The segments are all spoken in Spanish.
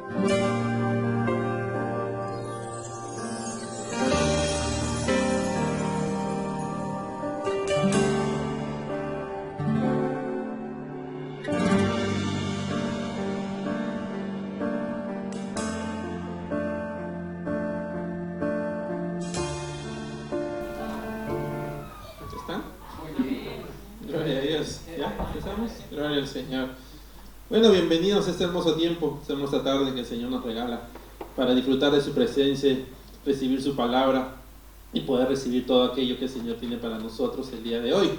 Gloria a Dios. ¿Ya? ¿Empezamos? Gloria al Señor. Bueno, bienvenidos a este hermoso tiempo, esta hermosa tarde que el Señor nos regala para disfrutar de su presencia, recibir su palabra y poder recibir todo aquello que el Señor tiene para nosotros el día de hoy.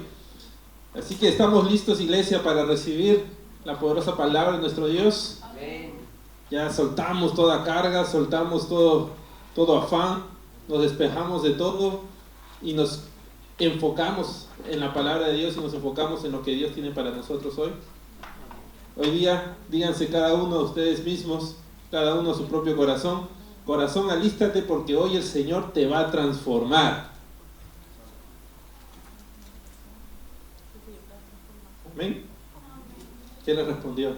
Así que estamos listos, iglesia, para recibir la poderosa palabra de nuestro Dios. Amén. Ya soltamos toda carga, soltamos todo afán, nos despejamos de todo y nos enfocamos en la palabra de Dios y nos enfocamos en lo que Dios tiene para nosotros hoy. Hoy día, díganse cada uno de ustedes mismos, cada uno a su propio corazón: corazón, alístate, porque hoy el Señor te va a transformar. ¿Amén? ¿Quién le respondió?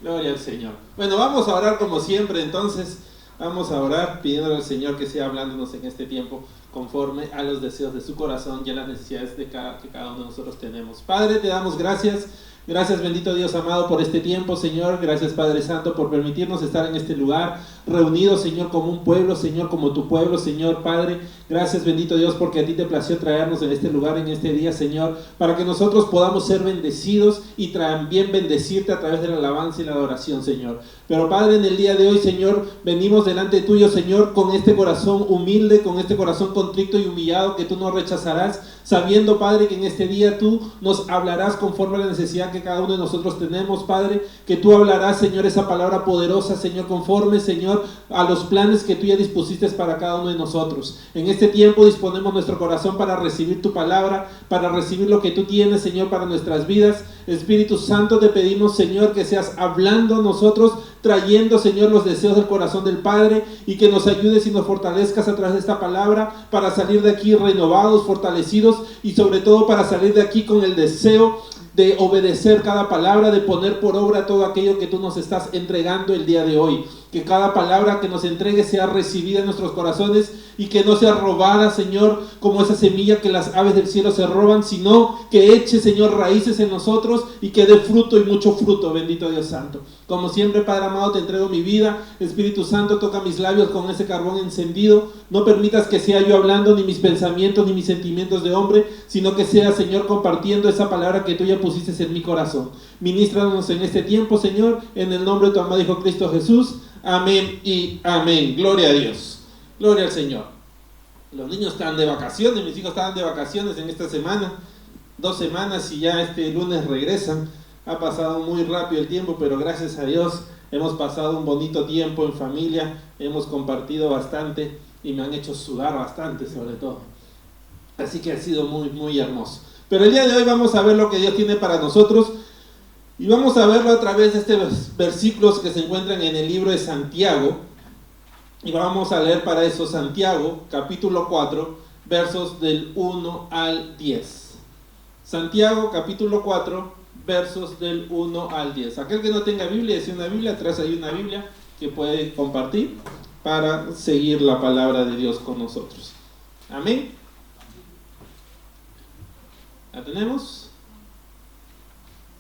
Gloria al Señor. Bueno, vamos a orar como siempre, entonces. Vamos a orar pidiéndole al Señor que sea hablándonos en este tiempo conforme a los deseos de su corazón y a las necesidades que cada uno de nosotros tenemos. Padre, te damos gracias. Gracias, bendito Dios amado, por este tiempo, Señor. Gracias, Padre Santo, por permitirnos estar en este lugar, reunidos, Señor, como un pueblo, Señor, como tu pueblo, Señor, Padre. Gracias, bendito Dios, porque a ti te plació traernos en este lugar, en este día, Señor, para que nosotros podamos ser bendecidos y también bendecirte a través de la alabanza y la adoración, Señor. Pero, Padre, en el día de hoy, Señor, venimos delante tuyo, Señor, con este corazón humilde, con este corazón contrito y humillado, que tú no rechazarás, sabiendo, Padre, que en este día tú nos hablarás conforme a la necesidad que cada uno de nosotros tenemos, Padre, que tú hablarás, Señor, esa palabra poderosa, Señor, conforme, Señor, a los planes que tú ya dispusiste para cada uno de nosotros. En este tiempo disponemos nuestro corazón para recibir tu palabra, para recibir lo que tú tienes, Señor, para nuestras vidas. Espíritu Santo, te pedimos, Señor, que seas hablando a nosotros, trayendo, Señor, los deseos del corazón del Padre, y que nos ayudes y nos fortalezcas a través de esta palabra para salir de aquí renovados, fortalecidos, y sobre todo para salir de aquí con el deseo de obedecer cada palabra, de poner por obra todo aquello que tú nos estás entregando el día de hoy. Que cada palabra que nos entregue sea recibida en nuestros corazones y que no sea robada, Señor, como esa semilla que las aves del cielo se roban, sino que eche, Señor, raíces en nosotros y que dé fruto y mucho fruto, bendito Dios Santo. Como siempre, Padre amado, te entrego mi vida. Espíritu Santo, toca mis labios con ese carbón encendido. No permitas que sea yo hablando, ni mis pensamientos, ni mis sentimientos de hombre, sino que sea, Señor, compartiendo esa palabra que tú ya pusiste en mi corazón. Ministranos en este tiempo, Señor, en el nombre de tu amado Hijo Cristo Jesús. Amén y amén. Gloria a Dios. Gloria al Señor. Los niños están de vacaciones, mis hijos estaban de vacaciones en esta semana, 2 semanas, y ya este lunes regresan. Ha pasado muy rápido el tiempo, pero gracias a Dios hemos pasado un bonito tiempo en familia, hemos compartido bastante y me han hecho sudar bastante, sobre todo. Así que ha sido muy, muy hermoso. Pero el día de hoy vamos a ver lo que Dios tiene para nosotros. Y vamos a verlo a través de estos versículos que se encuentran en el libro de Santiago. Y vamos a leer para eso Santiago, capítulo 4, versos del 1 al 10. Santiago, capítulo 4, versos del 1 al 10. Aquel que no tenga Biblia, dice una Biblia, atrás hay una Biblia que puede compartir para seguir la palabra de Dios con nosotros. Amén. ¿La tenemos?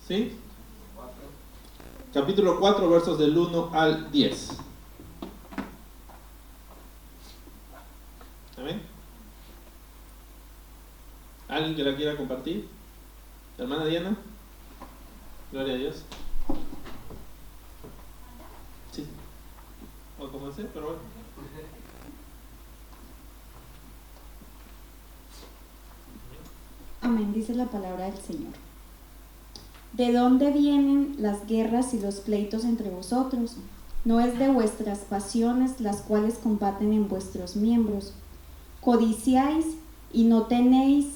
¿Sí? Capítulo 4, versos del 1 al 10. Amén. ¿Alguien que la quiera compartir? ¿La hermana Diana? Gloria a Dios. Sí. O como sé, pero bueno. Amén, dice la palabra del Señor. ¿De dónde vienen las guerras y los pleitos entre vosotros? ¿No es de vuestras pasiones las cuales combaten en vuestros miembros? Codiciáis y no tenéis,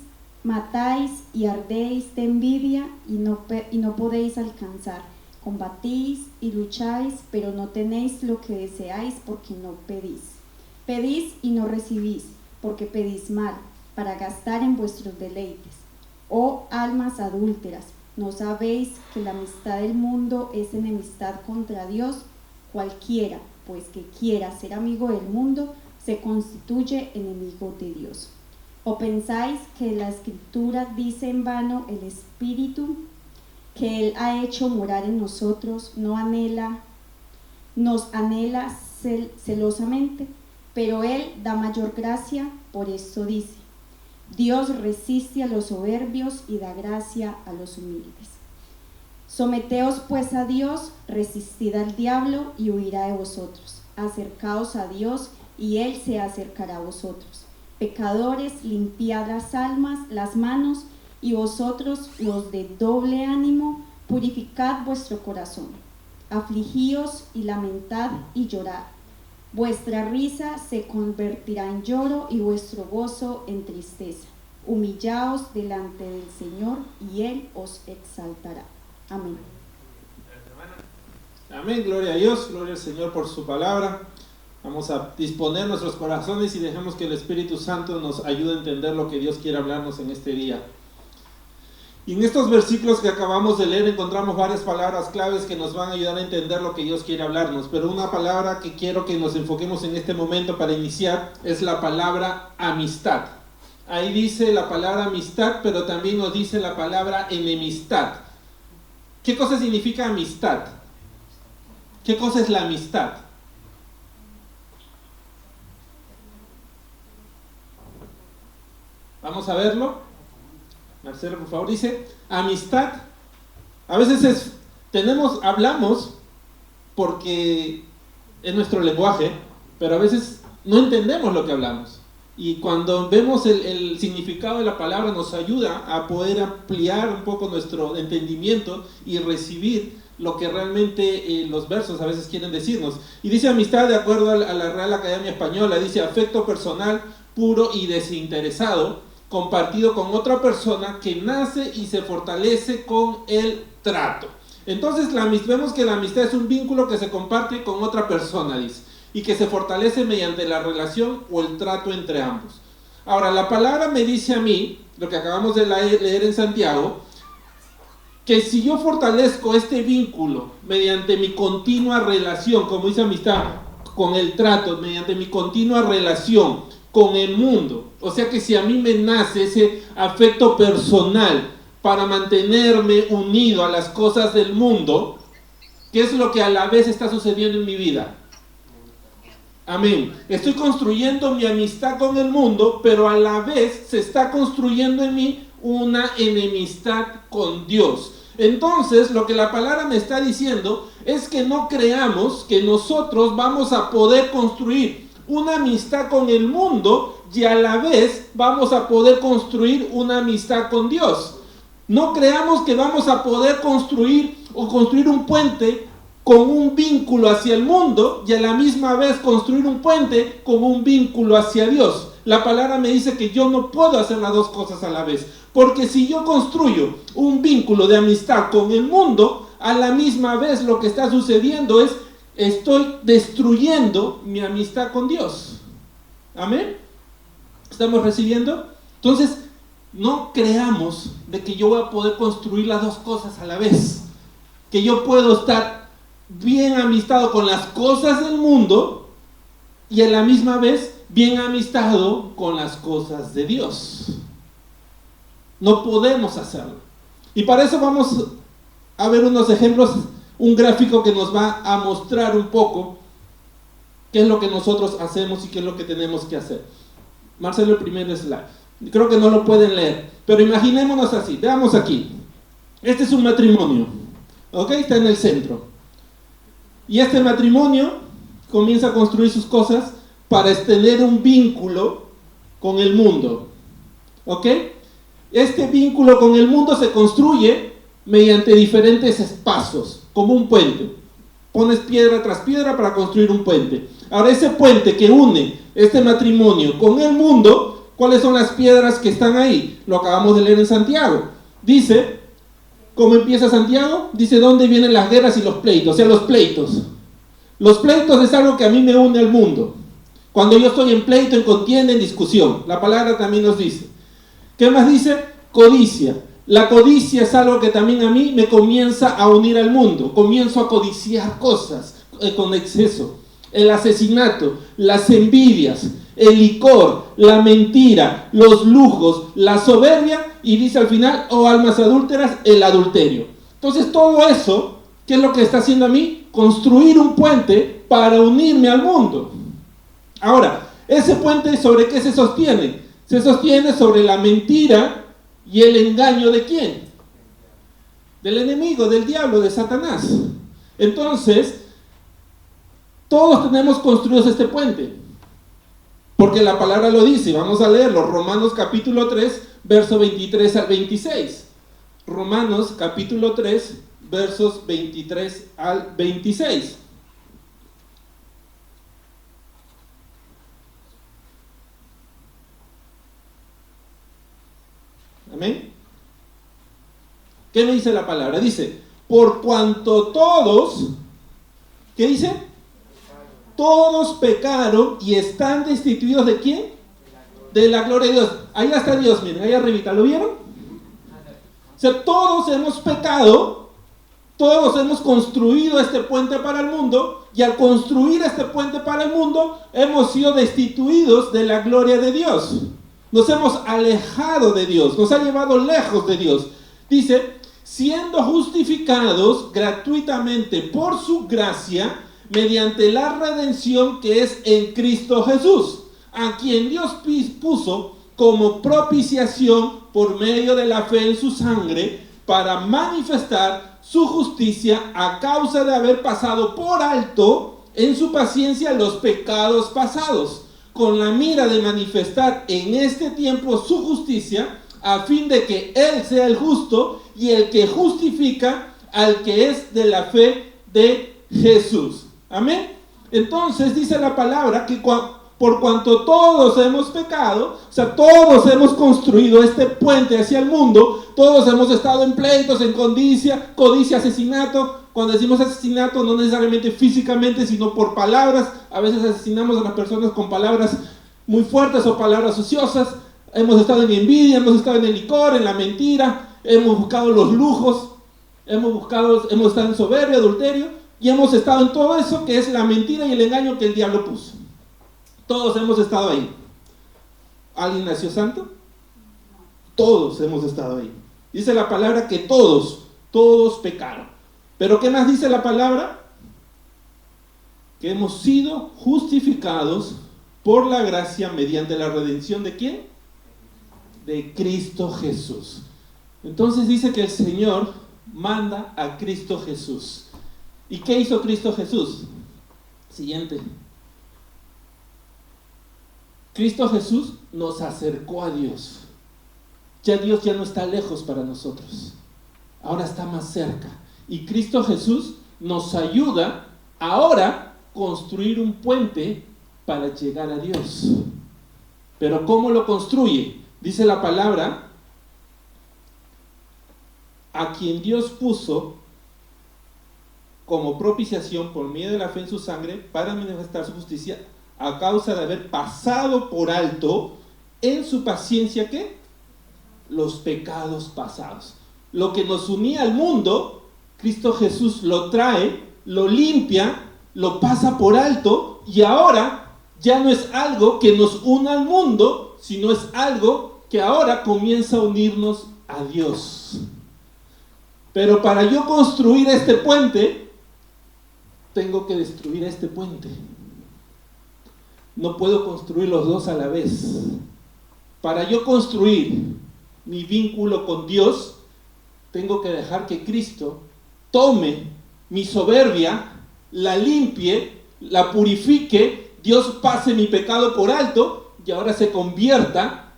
matáis y ardéis de envidia y no podéis alcanzar. Combatís y lucháis, pero no tenéis lo que deseáis porque no pedís. Pedís y no recibís, porque pedís mal, para gastar en vuestros deleites. Oh almas adúlteras, ¿No sabéis que la amistad del mundo es enemistad contra Dios? Cualquiera, pues, que quiera ser amigo del mundo, se constituye enemigo de Dios. ¿O pensáis que la Escritura dice en vano, el Espíritu que Él ha hecho morar en nosotros nos anhela celosamente? Pero Él da mayor gracia, por esto dice: Dios resiste a los soberbios y da gracia a los humildes. Someteos pues a Dios, resistid al diablo y huirá de vosotros. Acercaos a Dios y Él se acercará a vosotros. Pecadores, limpiad las manos, y vosotros, los de doble ánimo, purificad vuestro corazón. Afligíos y lamentad y llorad. Vuestra risa se convertirá en lloro y vuestro gozo en tristeza. Humillaos delante del Señor y Él os exaltará. Amén. Amén, gloria a Dios, gloria al Señor por su palabra. Vamos a disponer nuestros corazones y dejemos que el Espíritu Santo nos ayude a entender lo que Dios quiere hablarnos en este día. Y en estos versículos que acabamos de leer encontramos varias palabras claves que nos van a ayudar a entender lo que Dios quiere hablarnos. Pero una palabra que quiero que nos enfoquemos en este momento para iniciar es la palabra amistad. Ahí dice la palabra amistad, pero también nos dice la palabra enemistad. ¿Qué cosa significa amistad? ¿Qué cosa es la amistad? Vamos a verlo. Marcelo, por favor, dice amistad. A veces hablamos porque es nuestro lenguaje, pero a veces no entendemos lo que hablamos. Y cuando vemos el significado de la palabra nos ayuda a poder ampliar un poco nuestro entendimiento y recibir lo que realmente los versos a veces quieren decirnos. Y dice amistad, de acuerdo a la Real Academia Española, dice afecto personal, puro y desinteresado, compartido con otra persona que nace y se fortalece con el trato. Entonces vemos que la amistad es un vínculo que se comparte con otra persona, dice, y que se fortalece mediante la relación o el trato entre ambos. Ahora, la palabra me dice a mí, lo que acabamos de leer en Santiago, que si yo fortalezco este vínculo mediante mi continua relación, como dice amistad, con el trato, mediante mi continua relación con el mundo, o sea que si a mí me nace ese afecto personal para mantenerme unido a las cosas del mundo, ¿qué es lo que a la vez está sucediendo en mi vida? Amén. Estoy construyendo mi amistad con el mundo, pero a la vez se está construyendo en mí una enemistad con Dios. Entonces, lo que la palabra me está diciendo es que no creamos que nosotros vamos a poder construir una amistad con el mundo y a la vez vamos a poder construir una amistad con Dios. No creamos que vamos a poder construir un puente con un vínculo hacia el mundo y a la misma vez construir un puente con un vínculo hacia Dios. La palabra me dice que yo no puedo hacer las dos cosas a la vez, porque si yo construyo un vínculo de amistad con el mundo, a la misma vez lo que está sucediendo es estoy destruyendo mi amistad con Dios. ¿Amén? ¿Estamos recibiendo? Entonces, no creamos de que yo voy a poder construir las dos cosas a la vez. Que yo puedo estar bien amistado con las cosas del mundo y a la misma vez bien amistado con las cosas de Dios. No podemos hacerlo. Y para eso vamos a ver unos ejemplos, un gráfico que nos va a mostrar un poco qué es lo que nosotros hacemos y qué es lo que tenemos que hacer. Marcelo, el primer slide. Creo que no lo pueden leer, pero imaginémonos así. Veamos aquí. Este es un matrimonio, ¿ok? Está en el centro. Y este matrimonio comienza a construir sus cosas para tener un vínculo con el mundo, ¿ok? Este vínculo con el mundo se construye mediante diferentes pasos, como un puente. Pones piedra tras piedra para construir un puente. Ahora, ese puente que une este matrimonio con el mundo, ¿cuáles son las piedras que están ahí? Lo acabamos de leer en Santiago. Dice, ¿cómo empieza Santiago? Dice, ¿dónde vienen las guerras y los pleitos? O sea, los pleitos. Los pleitos es algo que a mí me une al mundo. Cuando yo estoy en pleito, en contienda, en discusión. La palabra también nos dice. ¿Qué más dice? Codicia. La codicia es algo que también a mí me comienza a unir al mundo. Comienzo a codiciar cosas con exceso. El asesinato, las envidias, el licor, la mentira, los lujos, la soberbia, y dice al final, oh almas adúlteras, el adulterio. Entonces todo eso, ¿qué es lo que está haciendo a mí? Construir un puente para unirme al mundo. Ahora, ese puente, ¿sobre qué se sostiene? Se sostiene sobre la mentira y el engaño ¿de quién? Del enemigo, del diablo, de Satanás. Entonces, todos tenemos construidos este puente, porque la palabra lo dice. Vamos a leerlo, Romanos capítulo 3, verso 23 al 26. Romanos capítulo 3, versos 23 al 26. Amén. ¿Qué me dice la palabra? Dice, por cuanto todos, ¿qué dice? Todos pecaron y están destituidos ¿de quién? De la gloria de Dios. Ahí está Dios, miren, ahí arribita, ¿lo vieron? O sea, todos hemos pecado, todos hemos construido este puente para el mundo, y al construir este puente para el mundo, hemos sido destituidos de la gloria de Dios. Nos hemos alejado de Dios, nos ha llevado lejos de Dios. Dice, siendo justificados gratuitamente por su gracia, mediante la redención que es en Cristo Jesús, a quien Dios puso como propiciación por medio de la fe en su sangre, para manifestar su justicia a causa de haber pasado por alto en su paciencia los pecados pasados, con la mira de manifestar en este tiempo su justicia, a fin de que Él sea el justo y el que justifica al que es de la fe de Jesús. Amén. Entonces dice la palabra que por cuanto todos hemos pecado, o sea, todos hemos construido este puente hacia el mundo, todos hemos estado en pleitos, en codicia, asesinato. Cuando decimos asesinato, no necesariamente físicamente, sino por palabras. A veces asesinamos a las personas con palabras muy fuertes o palabras ociosas. Hemos estado en envidia, hemos estado en el licor, en la mentira, hemos buscado los lujos, hemos estado en soberbia, adulterio, y hemos estado en todo eso que es la mentira y el engaño que el diablo puso. Todos hemos estado ahí. ¿Alguien nació santo? Todos hemos estado ahí. Dice la palabra que todos pecaron. Pero ¿qué más dice la palabra? Que hemos sido justificados por la gracia mediante la redención ¿de quién? De Cristo Jesús. Entonces dice que el Señor manda a Cristo Jesús. ¿Y qué hizo Cristo Jesús? Siguiente. Cristo Jesús nos acercó a Dios. Ya Dios ya no está lejos para nosotros. Ahora está más cerca. Y Cristo Jesús nos ayuda ahora a construir un puente para llegar a Dios. Pero ¿cómo lo construye? Dice la palabra, a quien Dios puso como propiciación por medio de la fe en su sangre para manifestar su justicia a causa de haber pasado por alto en su paciencia ¿qué? Los pecados pasados. Lo que nos unía al mundo, Cristo Jesús lo trae, lo limpia, lo pasa por alto, y ahora ya no es algo que nos una al mundo, sino es algo que ahora comienza a unirnos a Dios. Pero para yo construir este puente, tengo que destruir este puente. No puedo construir los dos a la vez. Para yo construir mi vínculo con Dios, tengo que dejar que Cristo tome mi soberbia, la limpie, la purifique, Dios pase mi pecado por alto y ahora se convierta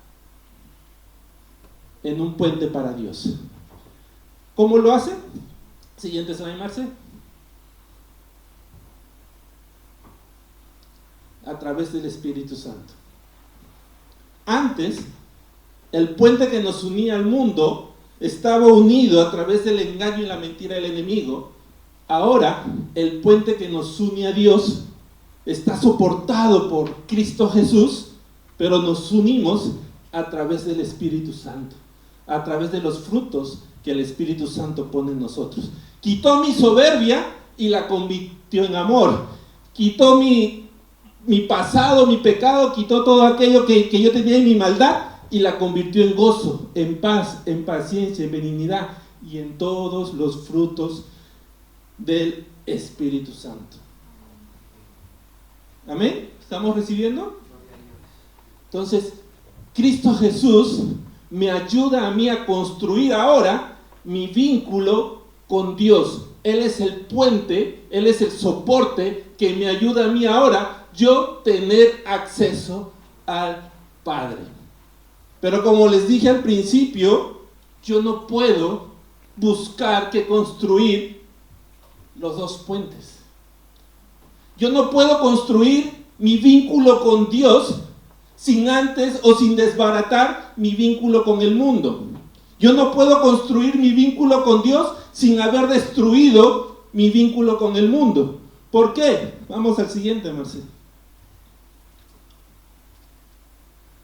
en un puente para Dios. ¿Cómo lo hace? Siguiente slide, Marce. A través del Espíritu Santo. Antes, el puente que nos unía al mundo estaba unido a través del engaño y la mentira del enemigo. Ahora, el puente que nos une a Dios está soportado por Cristo Jesús, pero nos unimos a través del Espíritu Santo. a través de los frutos que el Espíritu Santo pone en nosotros. Quitó mi soberbia y la convirtió en amor. Quitó mi pasado, mi pecado, quitó todo aquello que yo tenía en mi maldad y la convirtió en gozo, en paz, en paciencia, en benignidad y en todos los frutos del Espíritu Santo. ¿Amén? ¿Estamos recibiendo? Entonces, Cristo Jesús me ayuda a mí a construir ahora mi vínculo con Dios. Él es el puente, Él es el soporte que me ayuda a mí ahora yo tener acceso al Padre. Pero como les dije al principio, yo no puedo buscar que construir los dos puentes. Yo no puedo construir mi vínculo con Dios sin antes o sin desbaratar mi vínculo con el mundo. Yo no puedo construir mi vínculo con Dios sin haber destruido mi vínculo con el mundo. ¿Por qué? Vamos al siguiente, Marcelo.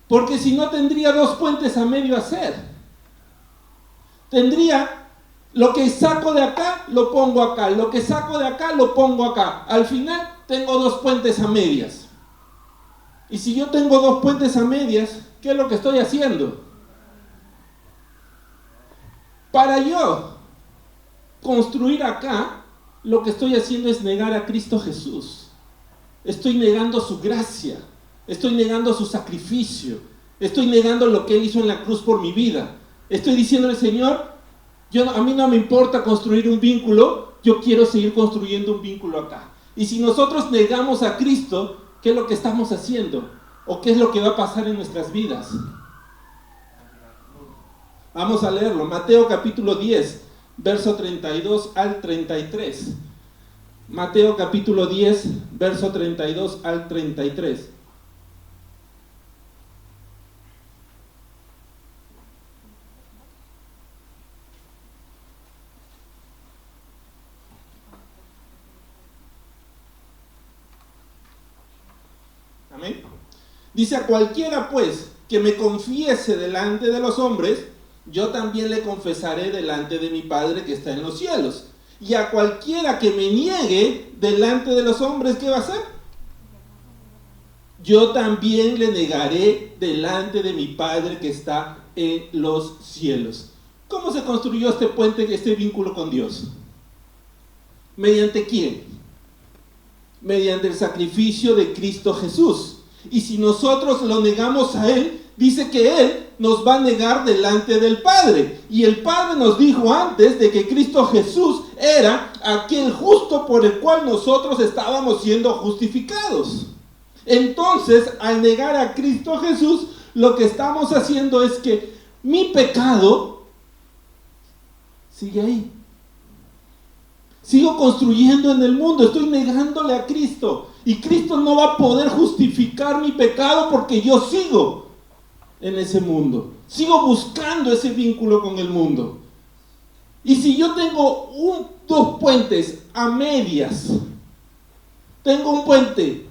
Porque si no tendría dos puentes a medio hacer. Tendría lo que saco de acá, lo pongo acá. Lo que saco de acá, lo pongo acá. Al final tengo dos puentes a medias. Y si yo tengo dos puentes a medias, ¿qué es lo que estoy haciendo? Para yo construir acá, lo que estoy haciendo es negar a Cristo Jesús. Estoy negando su gracia. Estoy negando su sacrificio. Estoy negando lo que Él hizo en la cruz por mi vida. Estoy diciéndole, Señor, a mí no me importa construir un vínculo, yo quiero seguir construyendo un vínculo acá. Y si nosotros negamos a Cristo, ¿qué es lo que estamos haciendo? ¿O qué es lo que va a pasar en nuestras vidas? Vamos a leerlo. Mateo capítulo 10, verso 32 al 33. Mateo capítulo 10, verso 32 al 33. Amén. Dice: a cualquiera pues que me confiese delante de los hombres, yo también le confesaré delante de mi Padre que está en los cielos. Y a cualquiera que me niegue delante de los hombres, ¿qué va a hacer? Yo también le negaré delante de mi Padre que está en los cielos. ¿Cómo se construyó este puente, este vínculo con Dios? ¿Mediante quién? Mediante el sacrificio de Cristo Jesús. Y si nosotros lo negamos a Él, dice que Él nos va a negar delante del Padre. Y el Padre nos dijo antes de que Cristo Jesús era aquel justo por el cual nosotros estábamos siendo justificados. Entonces, al negar a Cristo Jesús, lo que estamos haciendo es que mi pecado sigue ahí. Sigo construyendo en el mundo, estoy negándole a Cristo. Y Cristo no va a poder justificar mi pecado porque yo sigo en ese mundo. Sigo buscando ese vínculo con el mundo. Y si yo tengo dos puentes a medias, tengo un puente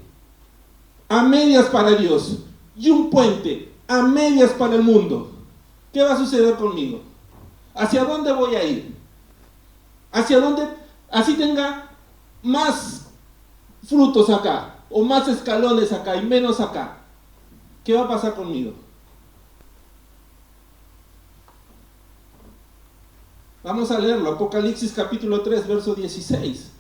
a medias para Dios y un puente a medias para el mundo, ¿qué va a suceder conmigo? ¿Hacia dónde voy a ir? ¿Hacia dónde? Así tenga más frutos acá, o más escalones acá y menos acá, ¿qué va a pasar conmigo? Vamos a leerlo. Apocalipsis capítulo 3, verso 16.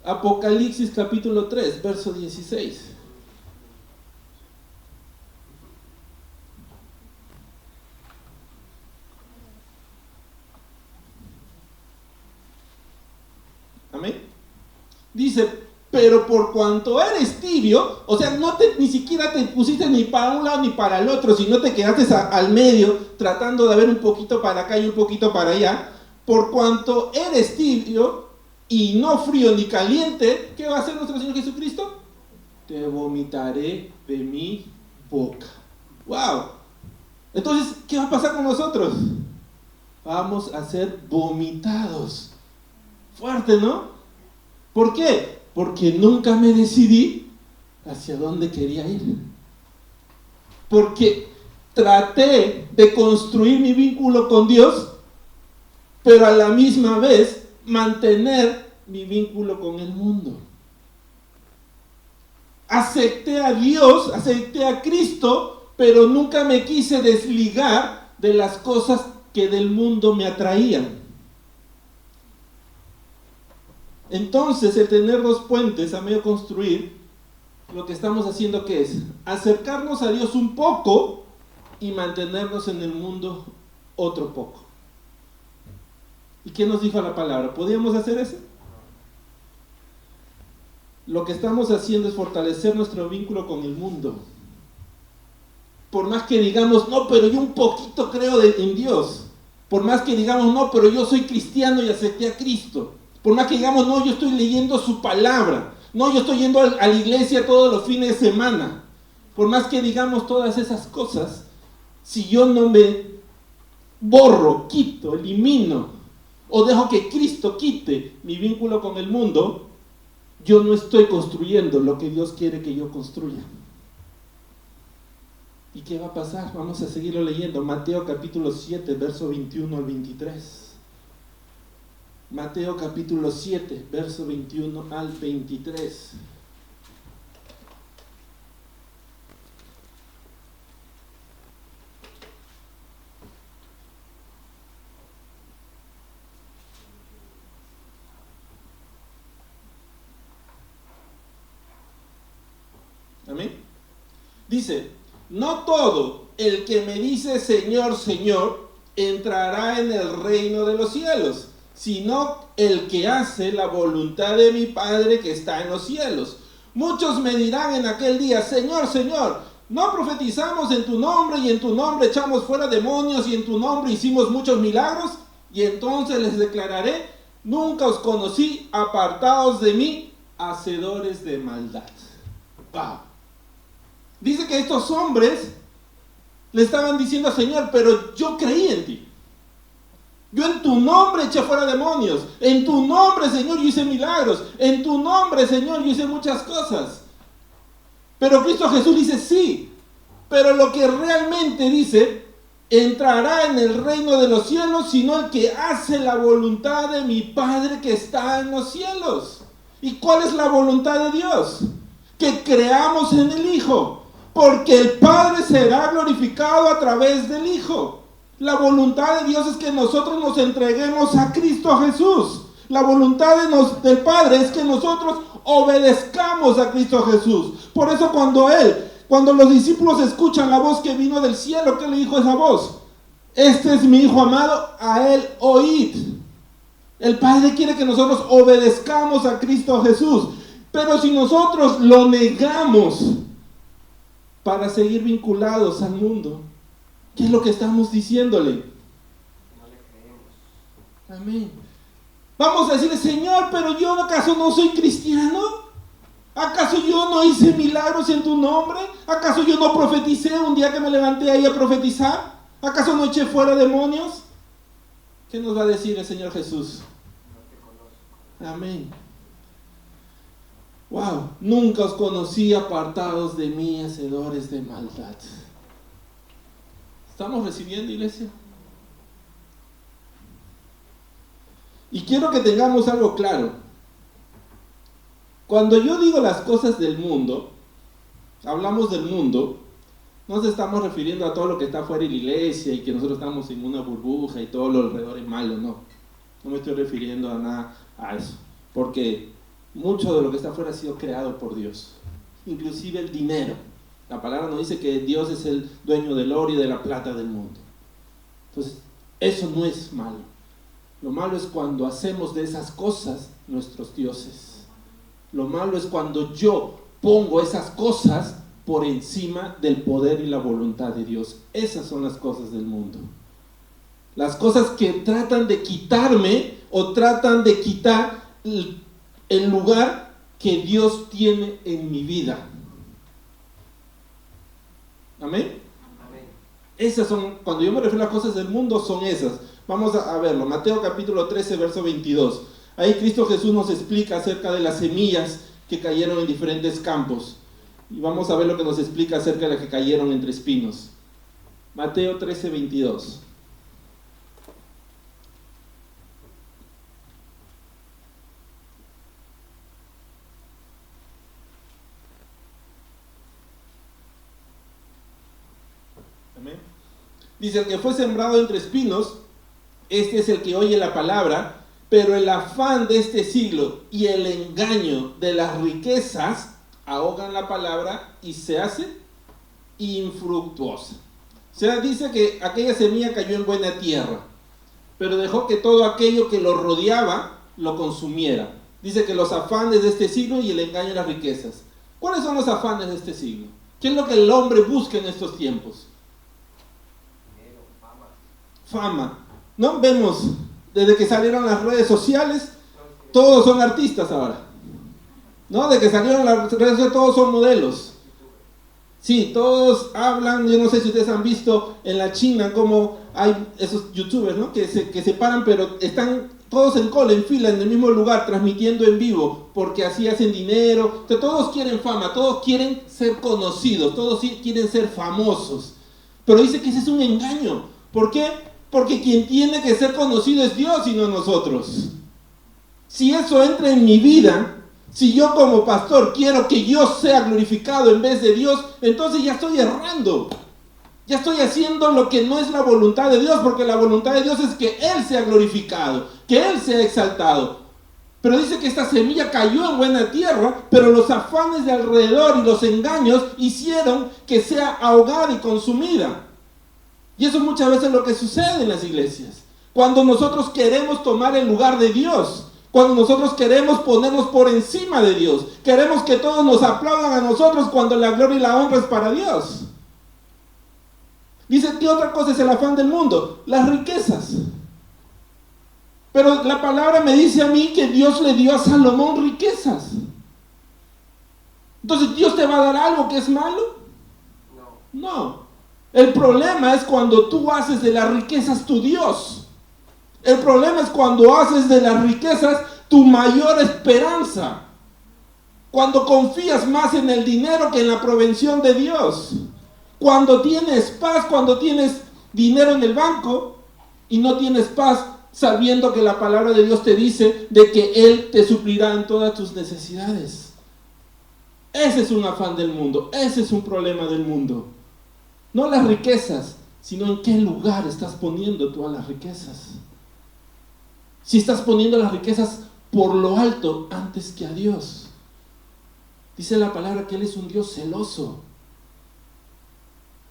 Apocalipsis capítulo 3, verso 16. Amén. Dice: pero por cuanto eres tibio, o sea, ni siquiera te pusiste ni para un lado ni para el otro, sino te quedaste al medio, tratando de ver un poquito para acá y un poquito para allá. Por cuanto eres tibio y no frío ni caliente, ¿qué va a hacer nuestro Señor Jesucristo? Te vomitaré de mi boca. ¡Wow! Entonces, ¿qué va a pasar con nosotros? Vamos a ser vomitados. Fuerte, ¿no? ¿Por qué? Porque nunca me decidí hacia dónde quería ir. Porque traté de construir mi vínculo con Dios, pero a la misma vez mantener mi vínculo con el mundo. Acepté a Dios, acepté a Cristo, pero nunca me quise desligar de las cosas que del mundo me atraían. Entonces, el tener dos puentes a medio construir, lo que estamos haciendo, ¿qué es? Acercarnos a Dios un poco y mantenernos en el mundo otro poco. ¿Y qué nos dijo la palabra? ¿Podíamos hacer eso? Lo que estamos haciendo es fortalecer nuestro vínculo con el mundo. Por más que digamos, no, pero yo un poquito creo en Dios. Por más que digamos, no, pero yo soy cristiano y acepté a Cristo. Por más que digamos, no, yo estoy leyendo su palabra. No, yo estoy yendo a la iglesia todos los fines de semana. Por más que digamos todas esas cosas, si yo no me borro, quito, elimino, o dejo que Cristo quite mi vínculo con el mundo, yo no estoy construyendo lo que Dios quiere que yo construya. ¿Y qué va a pasar? Vamos a seguirlo leyendo. Mateo capítulo 7, verso 21 al 23. Mateo capítulo 7, verso 21 al 23. Amén. Dice, no todo el que me dice Señor, Señor, entrará en el reino de los cielos, sino el que hace la voluntad de mi Padre que está en los cielos. Muchos me dirán en aquel día, Señor, Señor, ¿no profetizamos en tu nombre y en tu nombre echamos fuera demonios y en tu nombre hicimos muchos milagros? Y entonces les declararé, nunca os conocí, apartaos de mí, hacedores de maldad. Wow. Dice que estos hombres le estaban diciendo al Señor, pero yo creí en ti. Yo en tu nombre eché fuera demonios. En tu nombre, Señor, yo hice milagros. En tu nombre, Señor, yo hice muchas cosas. Pero Cristo Jesús dice, sí. Pero lo que realmente dice, entrará en el reino de los cielos, sino el que hace la voluntad de mi Padre que está en los cielos. ¿Y cuál es la voluntad de Dios? Que creamos en el Hijo. Porque el Padre será glorificado a través del Hijo. La voluntad de Dios es que nosotros nos entreguemos a Cristo Jesús. La voluntad del Padre es que nosotros obedezcamos a Cristo Jesús. Por eso cuando los discípulos escuchan la voz que vino del cielo, ¿qué le dijo esa voz? Este es mi Hijo amado, a Él oíd. El Padre quiere que nosotros obedezcamos a Cristo Jesús. Pero si nosotros lo negamos para seguir vinculados al mundo, ¿qué es lo que estamos diciéndole? No le creemos. Amén. Vamos a decirle, Señor, pero yo ¿acaso no soy cristiano? ¿Acaso yo no hice milagros en tu nombre? ¿Acaso yo no profeticé un día que me levanté ahí a profetizar? ¿Acaso no eché fuera demonios? ¿Qué nos va a decir el Señor Jesús? No te conozco. Amén. Wow, nunca os conocí, apartados de mí, hacedores de maldad. ¿Estamos recibiendo, iglesia? Y quiero que tengamos algo claro. Cuando yo digo las cosas del mundo, hablamos del mundo, no nos estamos refiriendo a todo lo que está fuera de la iglesia y que nosotros estamos en una burbuja y todo lo alrededor es malo, no. No me estoy refiriendo a nada a eso, porque mucho de lo que está afuera ha sido creado por Dios, inclusive el dinero. La palabra nos dice que Dios es el dueño del oro y de la plata del mundo. Entonces, eso no es malo. Lo malo es cuando hacemos de esas cosas nuestros dioses. Lo malo es cuando yo pongo esas cosas por encima del poder y la voluntad de Dios. Esas son las cosas del mundo. Las cosas que tratan de quitarme o tratan de quitar el lugar que Dios tiene en mi vida. Amén. Amén. Esas son, cuando yo me refiero a las cosas del mundo, son esas. Vamos a verlo. Mateo capítulo 13, verso 22. Ahí Cristo Jesús nos explica acerca de las semillas que cayeron en diferentes campos. Y vamos a ver lo que nos explica acerca de las que cayeron entre espinos. Mateo 13:22. Amén. Dice: el que fue sembrado entre espinos, este es el que oye la palabra, pero el afán de este siglo y el engaño de las riquezas ahogan la palabra y se hace infructuosa. O sea, dice que aquella semilla cayó en buena tierra, pero dejó que todo aquello que lo rodeaba lo consumiera. Dice que los afanes de este siglo y el engaño de las riquezas. ¿Cuáles son los afanes de este siglo? ¿Qué es lo que el hombre busca en estos tiempos? Dinero, fama. Fama. ¿No? Vemos, desde que salieron las redes sociales, todos son artistas ahora. ¿No? Desde que salieron las redes sociales, todos son modelos. Sí, todos hablan. Yo no sé si ustedes han visto en la China cómo hay esos youtubers, ¿no? que se paran, pero están todos en cola, en fila, en el mismo lugar, transmitiendo en vivo, porque así hacen dinero. Entonces, todos quieren fama, todos quieren ser conocidos, todos quieren ser famosos. Pero dice que ese es un engaño. ¿Por qué? Porque quien tiene que ser conocido es Dios y no nosotros. Si eso entra en mi vida, si yo como pastor quiero que yo sea glorificado en vez de Dios, entonces ya estoy errando. Ya estoy haciendo lo que no es la voluntad de Dios, porque la voluntad de Dios es que Él sea glorificado, que Él sea exaltado. Pero dice que esta semilla cayó en buena tierra, pero los afanes de alrededor y los engaños hicieron que sea ahogada y consumida. Y eso muchas veces es lo que sucede en las iglesias. Cuando nosotros queremos tomar el lugar de Dios, cuando nosotros queremos ponernos por encima de Dios, queremos que todos nos aplaudan a nosotros cuando la gloria y la honra es para Dios. Dice que otra cosa es el afán del mundo, las riquezas. Pero la palabra me dice a mí que Dios le dio a Salomón riquezas. Entonces, ¿Dios te va a dar algo que es malo? No. El problema es cuando tú haces de las riquezas tu Dios. El problema es cuando haces de las riquezas tu mayor esperanza. Cuando confías más en el dinero que en la provisión de Dios. Cuando tienes paz, cuando tienes dinero en el banco y no tienes paz, sabiendo que la palabra de Dios te dice de que Él te suplirá en todas tus necesidades. Ese es un afán del mundo, ese es un problema del mundo. No las riquezas, sino en qué lugar estás poniendo todas las riquezas. Si estás poniendo las riquezas por lo alto antes que a Dios. Dice la palabra que Él es un Dios celoso.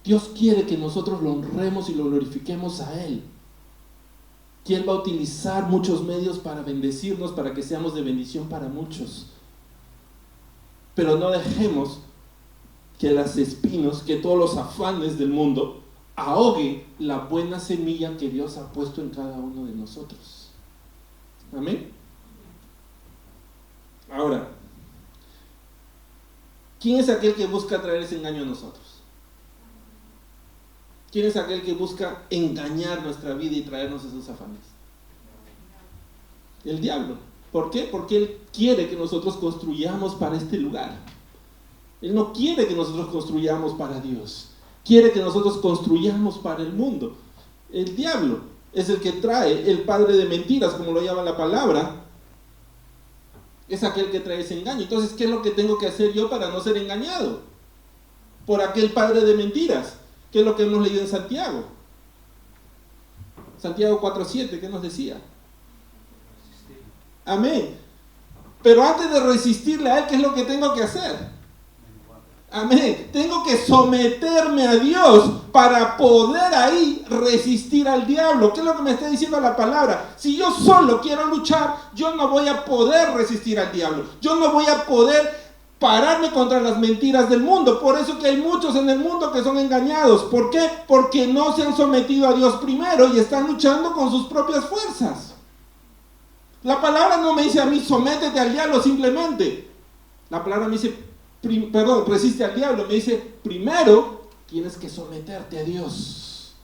Dios quiere que nosotros lo honremos y lo glorifiquemos a Él. Que Él va a utilizar muchos medios para bendecirnos, para que seamos de bendición para muchos. Pero no dejemos que las espinos, que todos los afanes del mundo ahoguen la buena semilla que Dios ha puesto en cada uno de nosotros. Amén. Ahora, ¿quién es aquel que busca traer ese engaño a nosotros? ¿Quién es aquel que busca engañar nuestra vida y traernos esos afanes? El diablo. ¿Por qué? Porque él quiere que nosotros construyamos para este lugar. Él no quiere que nosotros construyamos para Dios. Quiere que nosotros construyamos para el mundo. El diablo es el que trae, el padre de mentiras, como lo llama la palabra. Es aquel que trae ese engaño. Entonces, ¿qué es lo que tengo que hacer yo para no ser engañado por aquel padre de mentiras? ¿Qué es lo que hemos leído en Santiago? Santiago 4:7, ¿qué nos decía? Amén. Pero antes de resistirle a Él, ¿qué es lo que tengo que hacer? Amén. Tengo que someterme a Dios para poder ahí resistir al diablo. ¿Qué es lo que me está diciendo la palabra? Si yo solo quiero luchar, yo no voy a poder resistir al diablo. Yo no voy a poder pararme contra las mentiras del mundo. Por eso que hay muchos en el mundo que son engañados. ¿Por qué? Porque no se han sometido a Dios primero y están luchando con sus propias fuerzas. La palabra no me dice a mí, sométete al diablo simplemente. La palabra me dice, resiste al diablo. Me dice, primero tienes que someterte a Dios.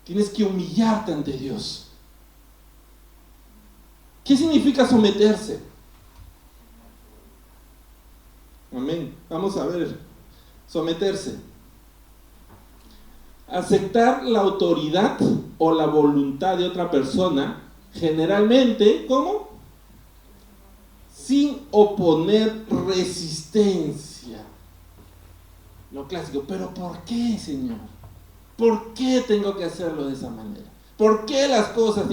Tienes que humillarte ante Dios. ¿Qué significa someterse? Amén. Vamos a ver. Someterse. Aceptar la autoridad o la voluntad de otra persona, generalmente, ¿cómo? Sin oponer resistencia. Lo clásico, pero ¿por qué, Señor? ¿Por qué tengo que hacerlo de esa manera? ¿Por qué las cosas?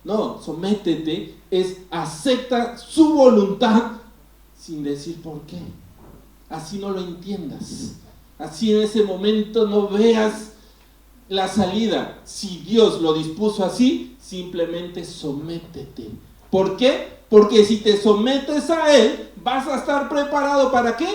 No, sométete, es acepta su voluntad sin decir por qué. Así no lo entiendas. Así en ese momento no veas la salida. Si Dios lo dispuso así, simplemente sométete. ¿Por qué? Porque si te sometes a Él, vas a estar preparado ¿para qué?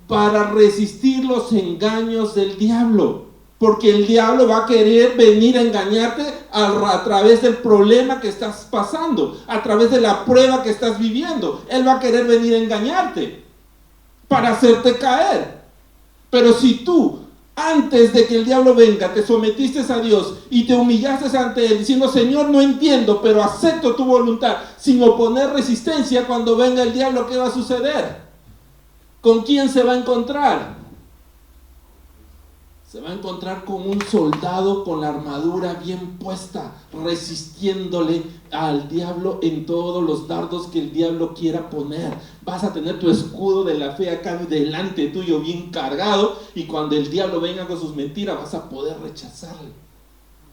Para resistir los engaños del diablo. Porque el diablo va a querer venir a engañarte a través del problema que estás pasando, a través de la prueba que estás viviendo. Él va a querer venir a engañarte para hacerte caer. Pero si tú, antes de que el diablo venga, te sometiste a Dios y te humillaste ante Él, diciendo, Señor, no entiendo, pero acepto tu voluntad, sin oponer resistencia, cuando venga el diablo, ¿qué va a suceder? ¿Con quién se va a encontrar? Se va a encontrar con un soldado con la armadura bien puesta, resistiéndole al diablo en todos los dardos que el diablo quiera poner. Vas a tener tu escudo de la fe acá delante tuyo bien cargado, y cuando el diablo venga con sus mentiras vas a poder rechazarle.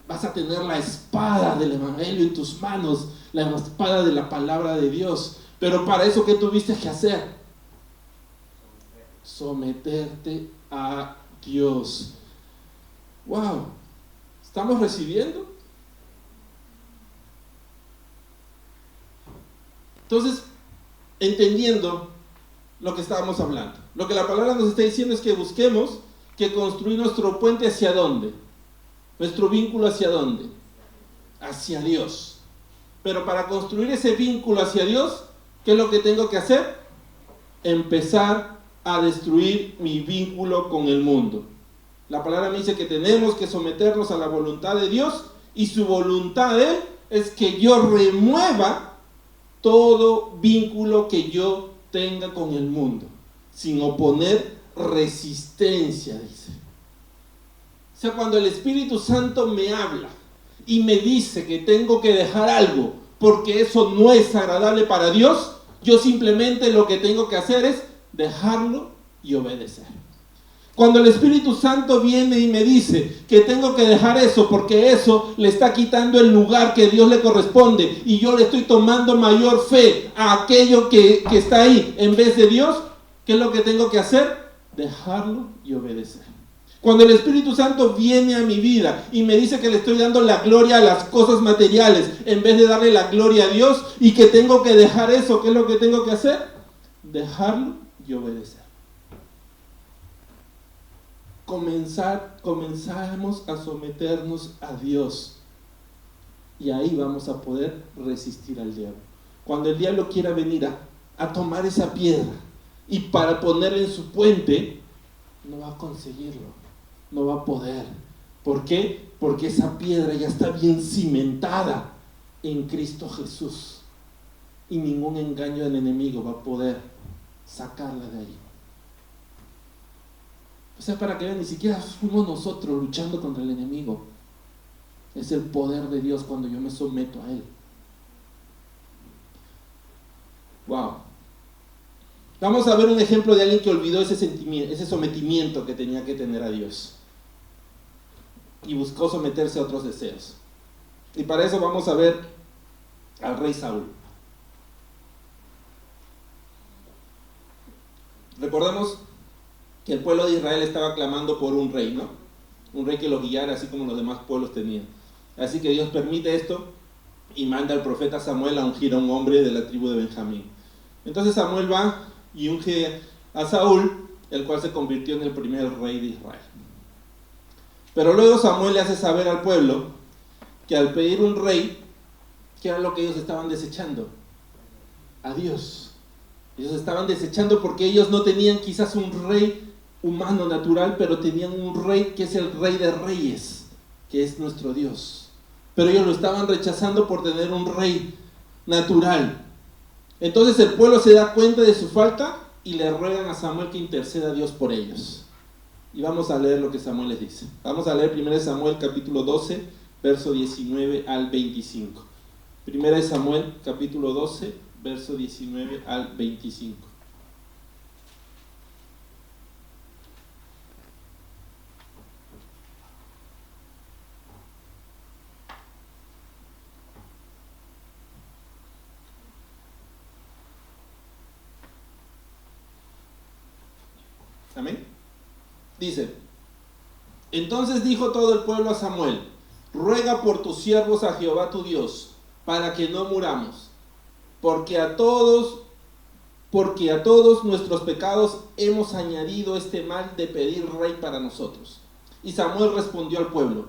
Vas a tener la espada del evangelio en tus manos, la espada de la palabra de Dios. Pero para eso, ¿qué tuviste que hacer? Someterte a Dios. Wow, ¿estamos recibiendo? Entonces, entendiendo lo que estábamos hablando, lo que la palabra nos está diciendo es que busquemos que construir nuestro puente ¿hacia dónde? Nuestro vínculo ¿hacia dónde? Hacia Dios. Pero para construir ese vínculo hacia Dios, ¿qué es lo que tengo que hacer? Empezar a destruir mi vínculo con el mundo. La palabra me dice que tenemos que someternos a la voluntad de Dios, y su voluntad de Él es que yo remueva todo vínculo que yo tenga con el mundo, sin oponer resistencia, dice. O sea, cuando el Espíritu Santo me habla y me dice que tengo que dejar algo porque eso no es agradable para Dios, yo simplemente lo que tengo que hacer es dejarlo y obedecer. Cuando el Espíritu Santo viene y me dice que tengo que dejar eso porque eso le está quitando el lugar que Dios le corresponde, y yo le estoy tomando mayor fe a aquello que está ahí en vez de Dios, ¿qué es lo que tengo que hacer? Dejarlo y obedecer. Cuando el Espíritu Santo viene a mi vida y me dice que le estoy dando la gloria a las cosas materiales en vez de darle la gloria a Dios, y que tengo que dejar eso, ¿qué es lo que tengo que hacer? Dejarlo y obedecer. Comenzamos a someternos a Dios, y ahí vamos a poder resistir al diablo. Cuando el diablo quiera venir a tomar esa piedra y para ponerla en su puente, no va a conseguirlo, no va a poder. ¿Por qué? Porque esa piedra ya está bien cimentada en Cristo Jesús, y ningún engaño del enemigo va a poder sacarla de ahí. O sea, para que vean, ni siquiera fuimos nosotros luchando contra el enemigo. Es el poder de Dios cuando yo me someto a Él. Wow. Vamos a ver un ejemplo de alguien que olvidó ese sentimiento, ese sometimiento que tenía que tener a Dios, y buscó someterse a otros deseos. Y para eso vamos a ver al rey Saúl. Recordemos que el pueblo de Israel estaba clamando por un rey, ¿no? Un rey que lo guiara así como los demás pueblos tenían. Así que Dios permite esto y manda al profeta Samuel a ungir a un hombre de la tribu de Benjamín. Entonces Samuel va y unge a Saúl, el cual se convirtió en el primer rey de Israel. Pero luego Samuel le hace saber al pueblo que al pedir un rey, ¿qué era lo que ellos estaban desechando? A Dios. Ellos estaban desechando porque ellos no tenían quizás un rey humano natural, pero tenían un rey que es el Rey de Reyes, que es nuestro Dios. Pero ellos lo estaban rechazando por tener un rey natural. Entonces el pueblo se da cuenta de su falta y le ruegan a Samuel que interceda a Dios por ellos. y vamos a leer lo que Samuel les dice. Vamos a leer 1 Samuel capítulo 12, verso 19 al 25. 1 Samuel capítulo 12, verso 19 al 25. Amén. Dice: entonces dijo todo el pueblo a Samuel: ruega por tus siervos a Jehová tu Dios, para que no muramos, porque a todos nuestros pecados hemos añadido este mal de pedir rey para nosotros. Y Samuel respondió al pueblo: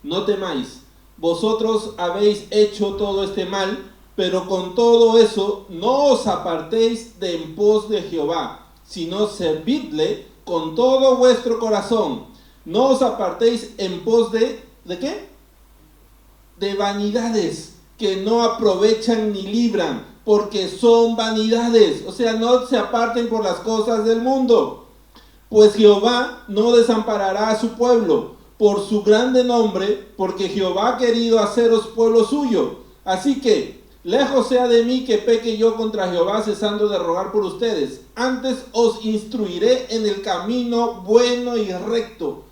no temáis, vosotros habéis hecho todo este mal, pero con todo eso no os apartéis de en pos de Jehová, sino servidle con todo vuestro corazón. No os apartéis en pos ¿de qué? De vanidades que no aprovechan ni libran, porque son vanidades. O sea, no se aparten por las cosas del mundo. Pues Jehová no desamparará a su pueblo por su grande nombre, porque Jehová ha querido haceros pueblo suyo. Así que lejos sea de mí que peque yo contra Jehová, cesando de rogar por ustedes. Antes os instruiré en el camino bueno y recto.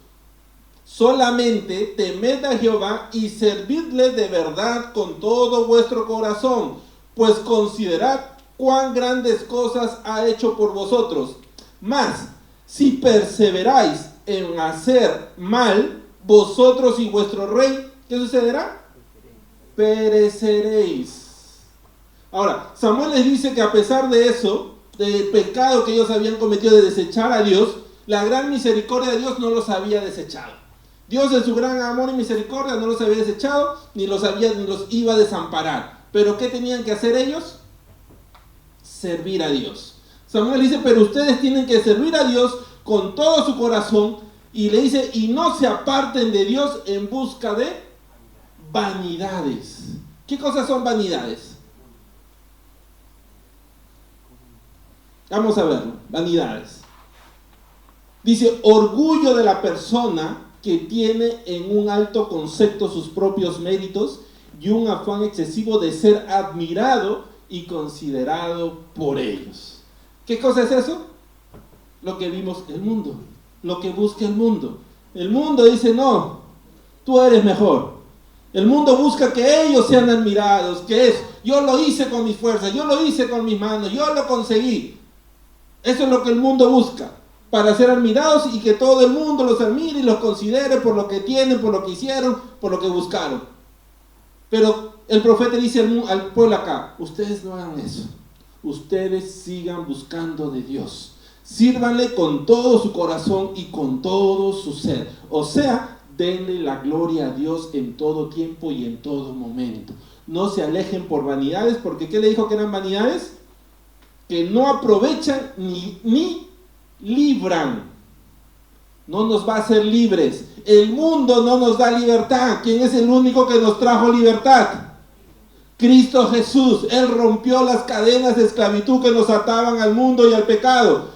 Solamente temed a Jehová y servidle de verdad con todo vuestro corazón, pues considerad cuán grandes cosas ha hecho por vosotros. Mas, si perseveráis en hacer mal, vosotros y vuestro rey, ¿qué sucederá? Pereceréis. Ahora, Samuel les dice que a pesar de eso, del pecado que ellos habían cometido de desechar a Dios, la gran misericordia de Dios no los había desechado. Dios en su gran amor y misericordia no los había desechado, ni los iba a desamparar. ¿Pero qué tenían que hacer ellos? Servir a Dios. Samuel dice: pero ustedes tienen que servir a Dios con todo su corazón, y le dice: y no se aparten de Dios en busca de vanidades. ¿Qué cosas son vanidades? Vamos a verlo. Vanidades. Dice: orgullo de la persona que tiene en un alto concepto sus propios méritos y un afán excesivo de ser admirado y considerado por ellos. ¿Qué cosa es eso? Lo que vimos el mundo, lo que busca el mundo. El mundo dice: no, tú eres mejor. El mundo busca que ellos sean admirados, que es: yo lo hice con mis fuerzas, yo lo hice con mis manos, yo lo conseguí. Eso es lo que el mundo busca, para ser admirados y que todo el mundo los admire y los considere por lo que tienen, por lo que hicieron, por lo que buscaron. Pero el profeta dice al pueblo acá: ustedes no hagan eso. Ustedes sigan buscando de Dios. Sírvanle con todo su corazón y con todo su ser. O sea, denle la gloria a Dios en todo tiempo y en todo momento. No se alejen por vanidades, porque ¿qué le dijo que eran vanidades? Que no aprovechan ni libran. No nos va a hacer libres. El mundo no nos da libertad. ¿Quién es el único que nos trajo libertad? Cristo Jesús. Él rompió las cadenas de esclavitud que nos ataban al mundo y al pecado.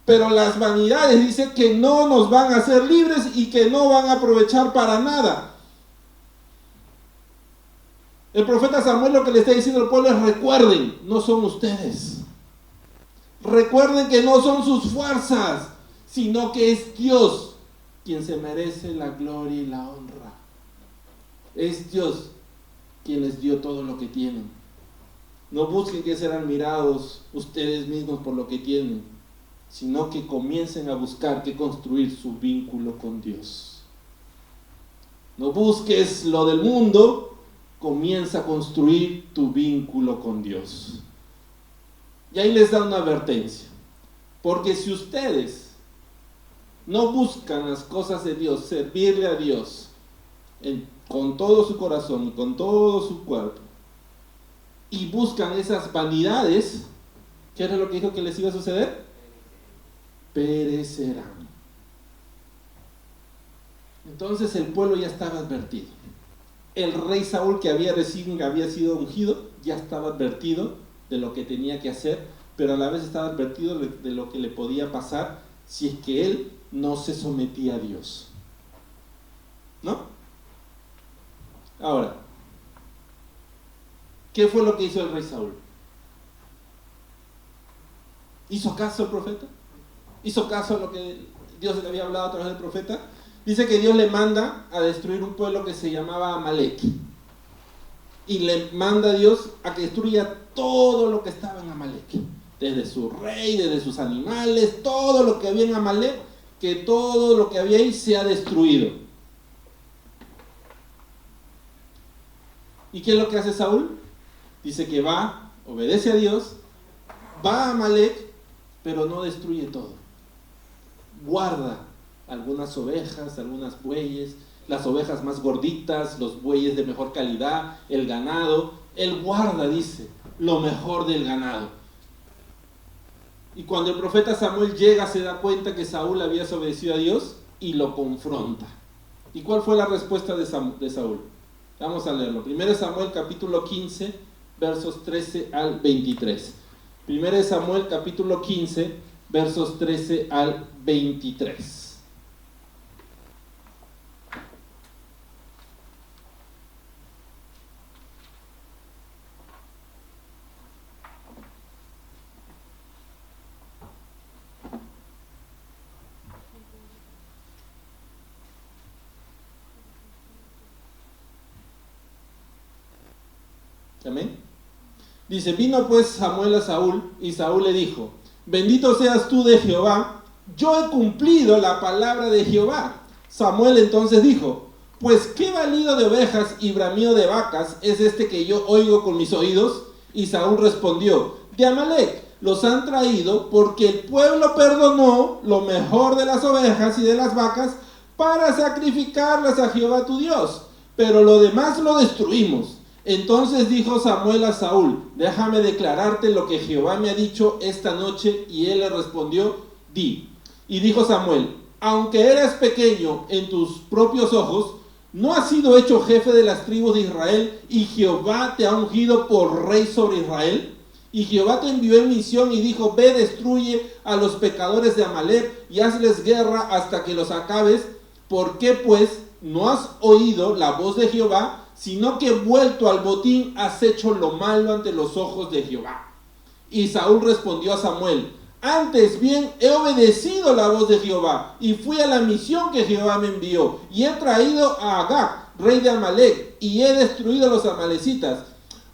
Pero las vanidades dicen que no nos van a hacer libres y que no van a aprovechar para nada. El profeta Samuel lo que le está diciendo al pueblo es: recuerden, no son ustedes. Recuerden que no son sus fuerzas, sino que es Dios quien se merece la gloria y la honra. Es Dios quien les dio todo lo que tienen. No busquen que ser admirados ustedes mismos por lo que tienen, sino que comiencen a buscar que construir su vínculo con Dios. No busques lo del mundo, comienza a construir tu vínculo con Dios. Y ahí les da una advertencia, porque si ustedes no buscan las cosas de Dios, servirle a Dios con todo su corazón y con todo su cuerpo, y buscan esas vanidades, ¿qué era lo que dijo que les iba a suceder? Perecerán. Entonces el pueblo ya estaba advertido. El rey Saúl, que había sido ungido, ya estaba advertido de lo que tenía que hacer, pero a la vez estaba advertido de lo que le podía pasar si es que él no se sometía a Dios. ¿No? Ahora, ¿qué fue lo que hizo el rey Saúl? ¿Hizo caso al profeta? ¿Hizo caso a lo que Dios le había hablado a través del profeta? Dice que Dios le manda a destruir un pueblo que se llamaba Amalek. Y le manda a Dios a que destruya todo lo que estaba en Amalek. Desde su rey, desde sus animales, todo lo que había en Amalek, que todo lo que había ahí sea destruido. ¿Y qué es lo que hace Saúl? Dice que va, obedece a Dios, va a Amalek, pero no destruye todo. Guarda algunas ovejas, algunas bueyes, las ovejas más gorditas, los bueyes de mejor calidad, el ganado. Él guarda, dice, lo mejor del ganado. Y cuando el profeta Samuel llega, se da cuenta que Saúl había desobedecido a Dios y lo confronta. ¿Y cuál fue la respuesta de Saúl? Vamos a leerlo. 1 Samuel capítulo 15, versos 13 al 23. 1 Samuel capítulo 15, versos 13 al 23. Amén. Dice, vino pues Samuel a Saúl, y Saúl le dijo, bendito seas tú de Jehová, yo he cumplido la palabra de Jehová. Samuel entonces dijo, pues qué balido de ovejas y bramido de vacas es este que yo oigo con mis oídos. Y Saúl respondió, de Amalek los han traído porque el pueblo perdonó lo mejor de las ovejas y de las vacas para sacrificarlas a Jehová tu Dios, pero lo demás lo destruimos. Entonces dijo Samuel a Saúl, déjame declararte lo que Jehová me ha dicho esta noche. Y él le respondió, di. Y dijo Samuel, aunque eres pequeño en tus propios ojos, no has sido hecho jefe de las tribus de Israel, y Jehová te ha ungido por rey sobre Israel. Y Jehová te envió en misión y dijo, ve, destruye a los pecadores de Amalek y hazles guerra hasta que los acabes. ¿Por qué pues no has oído la voz de Jehová, sino que vuelto al botín has hecho lo malo ante los ojos de Jehová? Y Saúl respondió a Samuel, antes bien he obedecido la voz de Jehová y fui a la misión que Jehová me envió, y he traído a Agag, rey de Amalek, y he destruido a los amalecitas.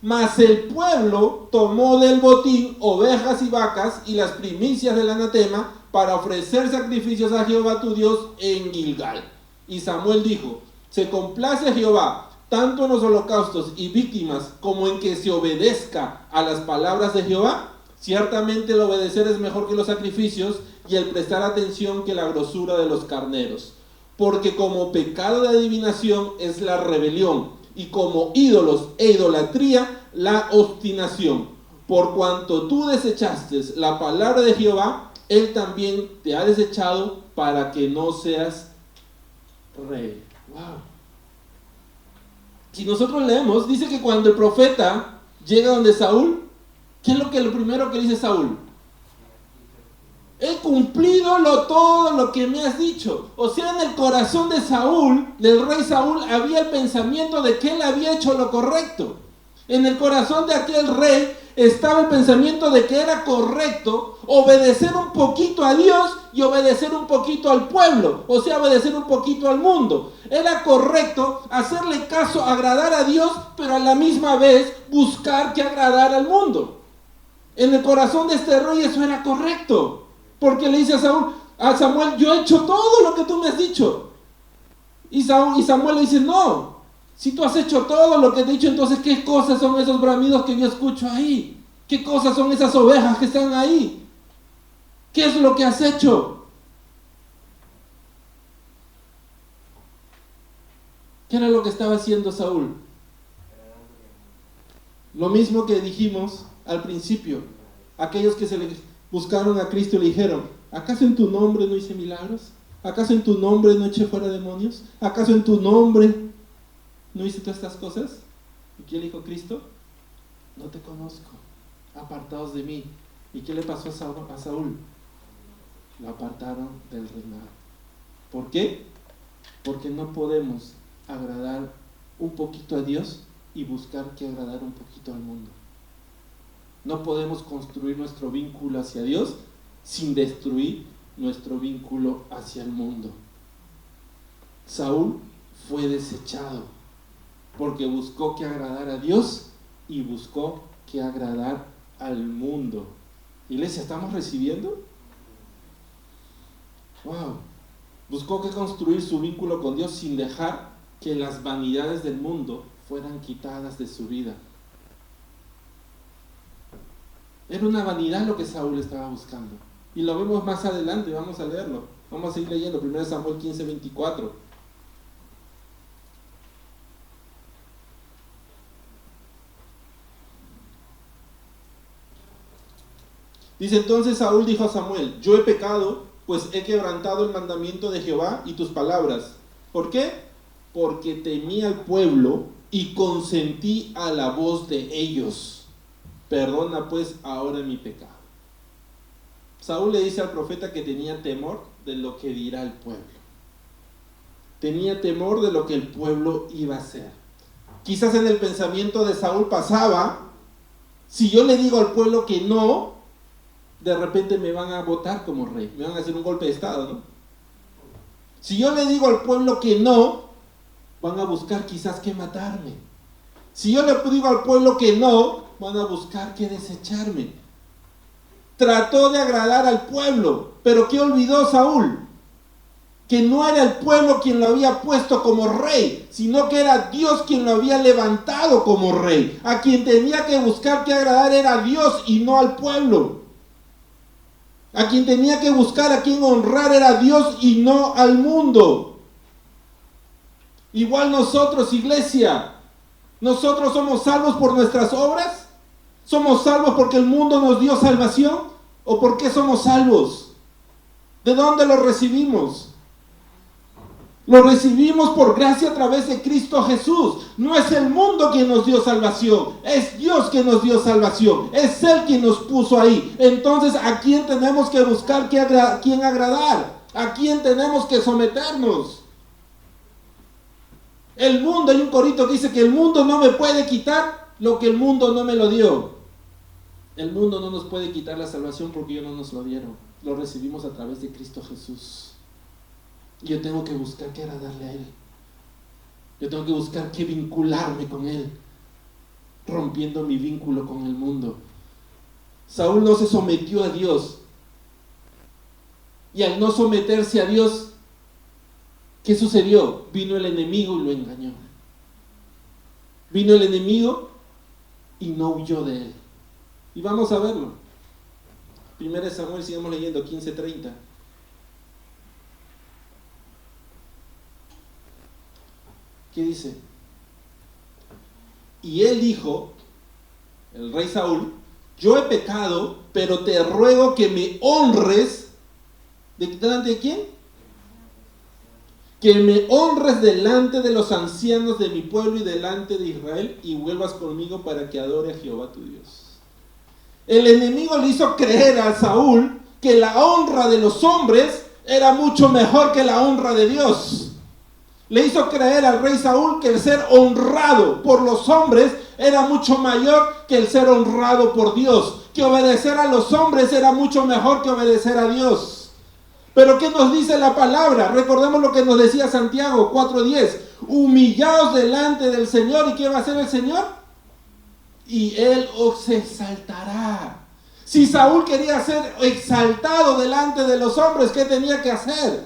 Mas el pueblo tomó del botín ovejas y vacas y las primicias del anatema para ofrecer sacrificios a Jehová tu Dios en Gilgal. Y Samuel dijo, se complace Jehová tanto en los holocaustos y víctimas como en que se obedezca a las palabras de Jehová. Ciertamente el obedecer es mejor que los sacrificios, y el prestar atención que la grosura de los carneros. Porque como pecado de adivinación es la rebelión, y como ídolos e idolatría la obstinación. Por cuanto tú desechaste la palabra de Jehová, él también te ha desechado para que no seas rey. Wow. Si nosotros leemos, dice que cuando el profeta llega donde Saúl, ¿qué es lo primero que dice Saúl? He cumplido todo lo que me has dicho. O sea, en el corazón de Saúl, del rey Saúl, había el pensamiento de que él había hecho lo correcto. En el corazón de aquel rey estaba el pensamiento de que era correcto obedecer un poquito a Dios y obedecer un poquito al pueblo, o sea, obedecer un poquito al mundo. Era correcto hacerle caso, agradar a Dios, pero a la misma vez buscar que agradar al mundo. En el corazón de este rey eso era correcto, porque le dice a Samuel, yo he hecho todo lo que tú me has dicho. Y Samuel le dice, no, si tú has hecho todo lo que te he dicho, entonces ¿qué cosas son esos bramidos que yo escucho ahí? ¿Qué cosas son esas ovejas que están ahí? ¿Qué es lo que has hecho? ¿Qué era lo que estaba haciendo Saúl? Lo mismo que dijimos al principio. Aquellos que se le buscaron a Cristo y le dijeron, ¿acaso en tu nombre no hice milagros? ¿Acaso en tu nombre no eché fuera demonios? ¿Acaso en tu nombre no hice todas estas cosas? ¿Y qué le dijo Cristo? No te conozco, apartados de mí. ¿Y qué le pasó a Saúl? Lo apartaron del reinado. ¿Por qué? Porque no podemos agradar un poquito a Dios y buscar que agradar un poquito al mundo. No podemos construir nuestro vínculo hacia Dios sin destruir nuestro vínculo hacia el mundo. Saúl fue desechado porque buscó que agradar a Dios y buscó que agradar al mundo. Iglesia, ¿estamos recibiendo? Wow. Buscó que construir su vínculo con Dios sin dejar que las vanidades del mundo fueran quitadas de su vida. Era una vanidad lo que Saúl estaba buscando. Y lo vemos más adelante, vamos a leerlo. Vamos a seguir leyendo, 1 Samuel 15:24. Dice: entonces Saúl dijo a Samuel: yo he pecado, pues he quebrantado el mandamiento de Jehová y tus palabras. ¿Por qué? Porque temí al pueblo y consentí a la voz de ellos. Perdona pues ahora mi pecado. Saúl le dice al profeta que tenía temor de lo que dirá el pueblo. Tenía temor de lo que el pueblo iba a hacer. Quizás en el pensamiento de Saúl pasaba: si yo le digo al pueblo que no, de repente me van a votar como rey, me van a hacer un golpe de estado, ¿no? Si yo le digo al pueblo que no, van a buscar quizás que matarme. Si yo le digo al pueblo que no, van a buscar que desecharme. Trató de agradar al pueblo, pero ¿qué olvidó Saúl? Que no era el pueblo quien lo había puesto como rey, sino que era Dios quien lo había levantado como rey. A quien tenía que buscar que agradar era a Dios y no al pueblo. A quien tenía que buscar, a quien honrar era a Dios y no al mundo. Igual nosotros, iglesia, nosotros somos salvos por nuestras obras. ¿Somos salvos porque el mundo nos dio salvación? ¿O por qué somos salvos? ¿De dónde lo recibimos? Lo recibimos por gracia a través de Cristo Jesús. No es el mundo quien nos dio salvación, es Dios quien nos dio salvación. Es Él quien nos puso ahí. Entonces, ¿a quién tenemos que buscar quién agradar? ¿A quién tenemos que someternos? El mundo, hay un corito que dice que el mundo no me puede quitar lo que el mundo no me lo dio. El mundo no nos puede quitar la salvación porque ellos no nos lo dieron. Lo recibimos a través de Cristo Jesús. Yo tengo que buscar que agradarle a Él. Yo tengo que buscar que vincularme con Él, rompiendo mi vínculo con el mundo. Saúl no se sometió a Dios. Y al no someterse a Dios, ¿qué sucedió? Vino el enemigo y lo engañó. Vino el enemigo y no huyó de él. Y vamos a verlo. 1 Samuel, sigamos leyendo, 15:30. ¿Qué dice? Y él dijo, el rey Saúl: yo he pecado, pero te ruego que me honres. ¿Delante de quién? Que me honres delante de los ancianos de mi pueblo y delante de Israel, y vuelvas conmigo para que adore a Jehová tu Dios. El enemigo le hizo creer a Saúl que la honra de los hombres era mucho mejor que la honra de Dios. Le hizo creer al rey Saúl que el ser honrado por los hombres era mucho mayor que el ser honrado por Dios. Que obedecer a los hombres era mucho mejor que obedecer a Dios. Pero ¿qué nos dice la palabra? Recordemos lo que nos decía Santiago 4:10. Humillaos delante del Señor. ¿Y qué va a hacer el Señor? Y Él os exaltará. Si Saúl quería ser exaltado delante de los hombres, ¿qué tenía que hacer?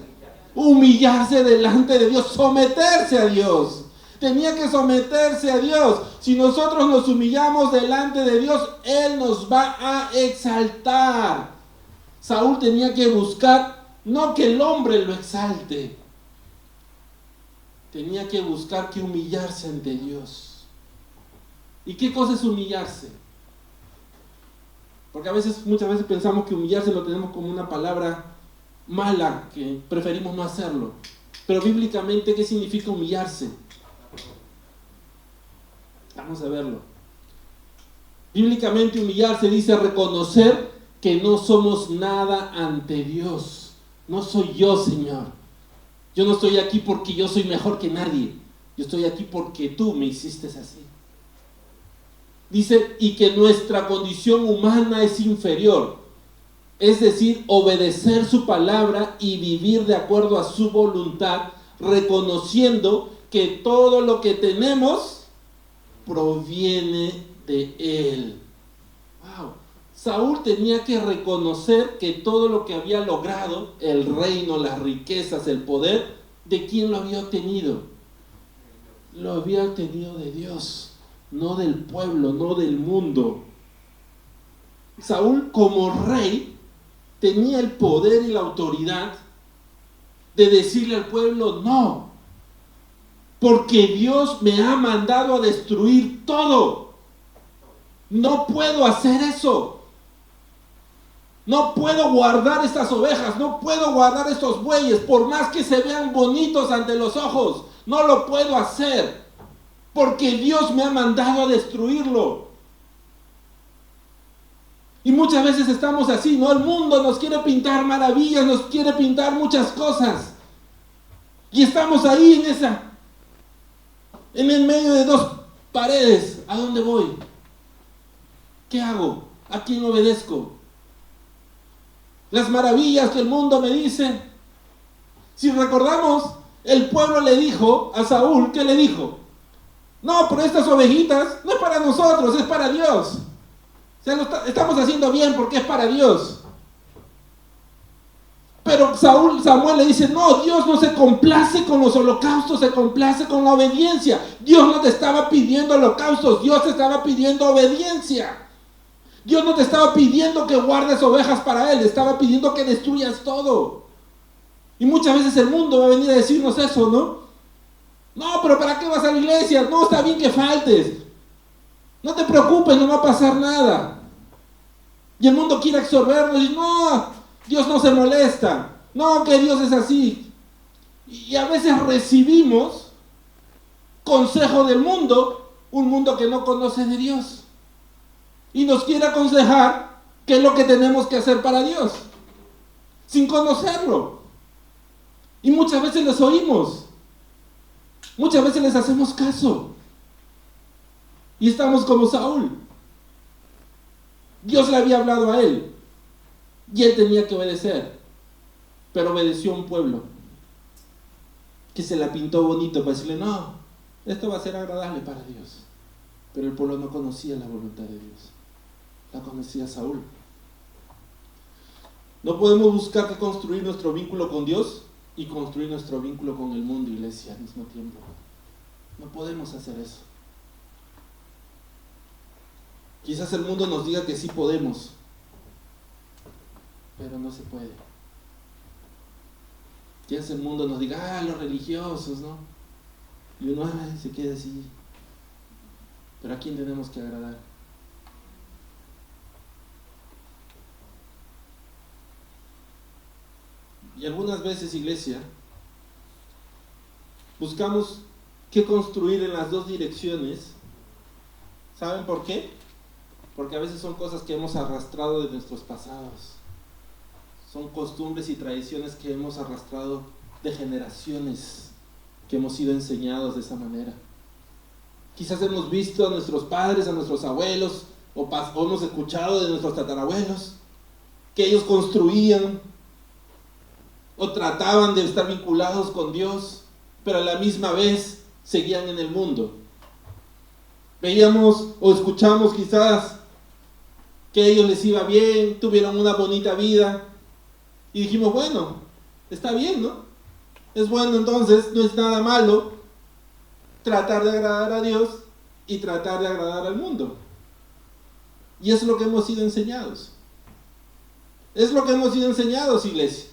Humillarse delante de Dios, someterse a Dios. Tenía que someterse a Dios. Si nosotros nos humillamos delante de Dios, Él nos va a exaltar. Saúl tenía que buscar, no que el hombre lo exalte, tenía que buscar que humillarse ante Dios. ¿Y qué cosa es humillarse? Porque muchas veces pensamos que humillarse lo tenemos como una palabra mala, que preferimos no hacerlo. Pero bíblicamente, ¿qué significa humillarse? Vamos a verlo. Bíblicamente, humillarse dice reconocer que no somos nada ante Dios. No soy yo, Señor. Yo no estoy aquí porque yo soy mejor que nadie. Yo estoy aquí porque tú me hiciste así. Dice, y que nuestra condición humana es inferior. Es decir, obedecer su palabra y vivir de acuerdo a su voluntad, reconociendo que todo lo que tenemos proviene de Él. Wow. Saúl tenía que reconocer que todo lo que había logrado, el reino, las riquezas, el poder, ¿de quién lo había obtenido? Lo había obtenido de Dios, no del pueblo, no del mundo. Saúl, como rey, tenía el poder y la autoridad de decirle al pueblo: no, porque Dios me ha mandado a destruir todo. No puedo hacer eso. No puedo guardar estas ovejas, no puedo guardar estos bueyes, por más que se vean bonitos ante los ojos. No lo puedo hacer, porque Dios me ha mandado a destruirlo. Y muchas veces estamos así, ¿no? El mundo nos quiere pintar maravillas, nos quiere pintar muchas cosas. Y estamos ahí en el medio de dos paredes. ¿A dónde voy? ¿Qué hago? ¿A quién obedezco? Las maravillas que el mundo me dice. Si recordamos, el pueblo le dijo a Saúl, ¿qué le dijo? No, pero estas ovejitas no es para nosotros, es para Dios. O sea, estamos haciendo bien porque es para Dios. Pero Samuel le dice: no, Dios no se complace con los holocaustos, se complace con la obediencia. Dios no te estaba pidiendo holocaustos, Dios te estaba pidiendo obediencia. Dios no te estaba pidiendo que guardes ovejas para Él, te estaba pidiendo que destruyas todo. Y muchas veces el mundo va a venir a decirnos eso, ¿no? No, pero ¿para qué vas a la iglesia? No, está bien que faltes. No te preocupes, no va a pasar nada. Y el mundo quiere absorbernos y no, Dios no se molesta. No, que Dios es así. Y a veces recibimos consejo del mundo, un mundo que no conoce de Dios. Y nos quiere aconsejar qué es lo que tenemos que hacer para Dios, sin conocerlo. Y muchas veces les oímos, muchas veces les hacemos caso. Y estamos como Saúl. Dios le había hablado a él y él tenía que obedecer, pero obedeció a un pueblo que se la pintó bonito para decirle: no, esto va a ser agradable para Dios. Pero el pueblo no conocía la voluntad de Dios, la conocía Saúl. No podemos buscar que construir nuestro vínculo con Dios y construir nuestro vínculo con el mundo, iglesia, al mismo tiempo. No podemos hacer eso. Quizás el mundo nos diga que sí podemos, pero no se puede. Quizás el mundo nos diga: los religiosos, ¿no? Y uno se queda así. Pero ¿a quién tenemos que agradar? Y algunas veces, iglesia, buscamos qué construir en las dos direcciones. ¿Saben por qué? Porque a veces son cosas que hemos arrastrado de nuestros pasados. Son costumbres y tradiciones que hemos arrastrado de generaciones, que hemos sido enseñados de esa manera. Quizás hemos visto a nuestros padres, a nuestros abuelos, o hemos escuchado de nuestros tatarabuelos, que ellos construían o trataban de estar vinculados con Dios, pero a la misma vez seguían en el mundo. Veíamos o escuchamos quizás que a ellos les iba bien, tuvieron una bonita vida, y dijimos: bueno, está bien, ¿no? Es bueno, entonces no es nada malo tratar de agradar a Dios y tratar de agradar al mundo. Y es lo que hemos sido enseñados. Es lo que hemos sido enseñados, iglesia.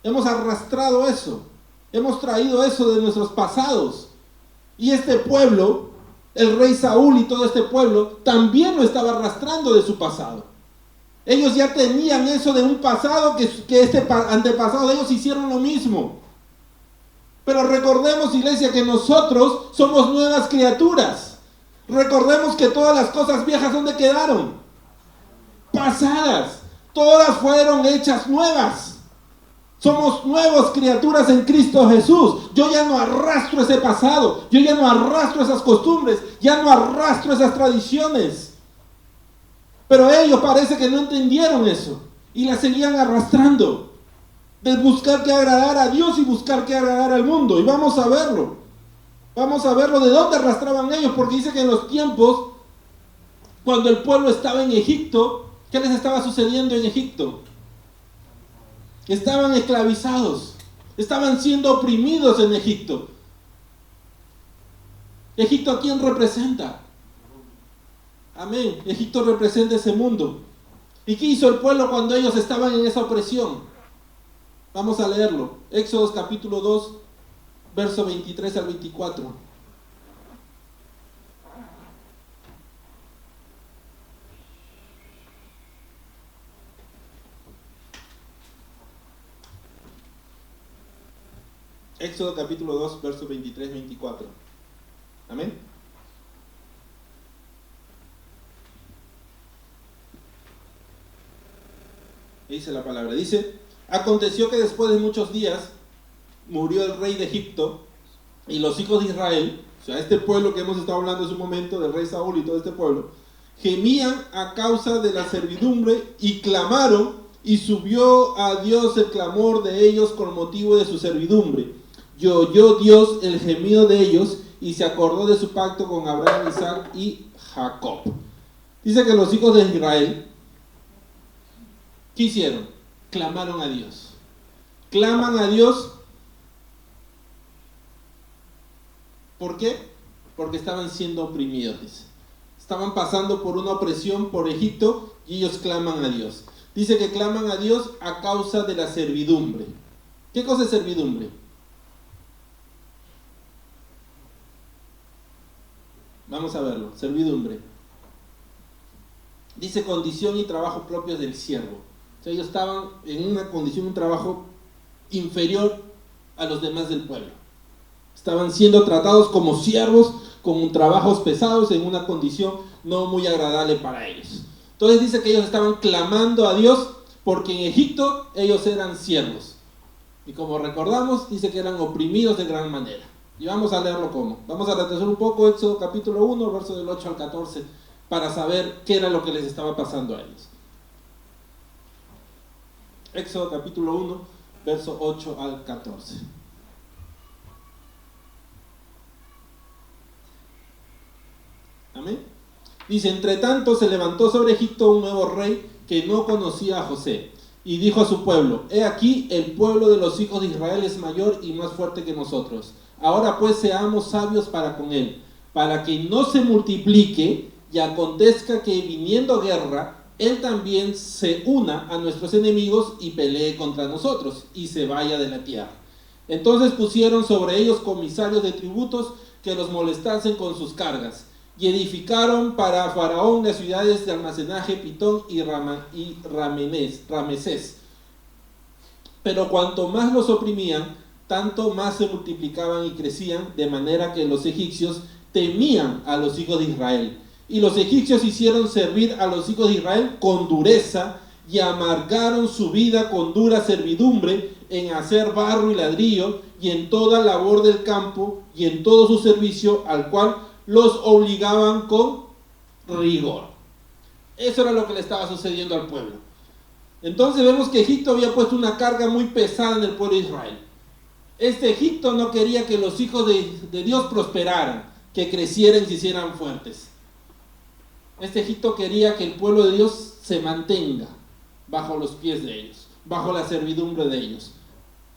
Hemos arrastrado eso. Hemos traído eso de nuestros pasados. Y este pueblo, el rey Saúl y todo este pueblo, también lo estaba arrastrando de su pasado. Ellos ya tenían eso de un pasado que este antepasado de ellos hicieron lo mismo. Pero recordemos, iglesia, que nosotros somos nuevas criaturas. Recordemos que todas las cosas viejas, ¿dónde quedaron? Pasadas. Todas fueron hechas nuevas. Somos nuevas criaturas en Cristo Jesús. Yo ya no arrastro ese pasado. Yo ya no arrastro esas costumbres. Ya no arrastro esas tradiciones. Pero ellos parece que no entendieron eso. Y la seguían arrastrando. De buscar que agradar a Dios y buscar que agradar al mundo. Y vamos a verlo. Vamos a verlo de dónde arrastraban ellos. Porque dice que en los tiempos, cuando el pueblo estaba en Egipto, ¿qué les estaba sucediendo en Egipto? Estaban esclavizados, estaban siendo oprimidos en Egipto. ¿Egipto a quién representa? Amén. Egipto representa ese mundo. ¿Y qué hizo el pueblo cuando ellos estaban en esa opresión? Vamos a leerlo. Éxodo capítulo 2, verso 23 al 24. Éxodo capítulo 2, versos 23-24. Amén. Dice la palabra. Dice, aconteció que después de muchos días murió el rey de Egipto y los hijos de Israel, o sea, este pueblo que hemos estado hablando en su momento, del rey Saúl y todo este pueblo, gemían a causa de la servidumbre y clamaron, y subió a Dios el clamor de ellos con motivo de su servidumbre. Y oyó Dios el gemido de ellos y se acordó de su pacto con Abraham, Isaac y Jacob. Dice que los hijos de Israel, ¿qué hicieron? Clamaron a Dios. Claman a Dios. ¿Por qué? Porque estaban siendo oprimidos, dice. Estaban pasando por una opresión por Egipto y ellos claman a Dios. Dice que claman a Dios a causa de la servidumbre. ¿Qué cosa es servidumbre? Vamos a verlo. Servidumbre. Dice condición y trabajo propios del siervo. O sea, ellos estaban en una condición, un trabajo inferior a los demás del pueblo. Estaban siendo tratados como siervos, con trabajos pesados, en una condición no muy agradable para ellos. Entonces dice que ellos estaban clamando a Dios porque en Egipto ellos eran siervos. Y como recordamos, dice que eran oprimidos de gran manera. Y vamos a leerlo cómo. Vamos a retrasar un poco Éxodo capítulo 1, verso del 8 al 14, para saber qué era lo que les estaba pasando a ellos. Éxodo capítulo 1, verso 8 al 14. Amén. Dice, entre tanto se levantó sobre Egipto un nuevo rey que no conocía a José. Y dijo a su pueblo, he aquí el pueblo de los hijos de Israel es mayor y más fuerte que nosotros. Ahora pues seamos sabios para con él, para que no se multiplique y acontezca que viniendo guerra, él también se una a nuestros enemigos y pelee contra nosotros y se vaya de la tierra. Entonces pusieron sobre ellos comisarios de tributos que los molestasen con sus cargas. Y edificaron para Faraón las ciudades de almacenaje Pitón y Ramesés. Pero cuanto más los oprimían, tanto más se multiplicaban y crecían, de manera que los egipcios temían a los hijos de Israel. Y los egipcios hicieron servir a los hijos de Israel con dureza y amargaron su vida con dura servidumbre en hacer barro y ladrillo y en toda labor del campo y en todo su servicio, al cual los obligaban con rigor. Eso era lo que le estaba sucediendo al pueblo. Entonces vemos que Egipto había puesto una carga muy pesada en el pueblo de Israel. Este Egipto no quería que los hijos de Dios prosperaran, que crecieran y se hicieran fuertes. Este Egipto quería que el pueblo de Dios se mantenga bajo los pies de ellos, bajo la servidumbre de ellos,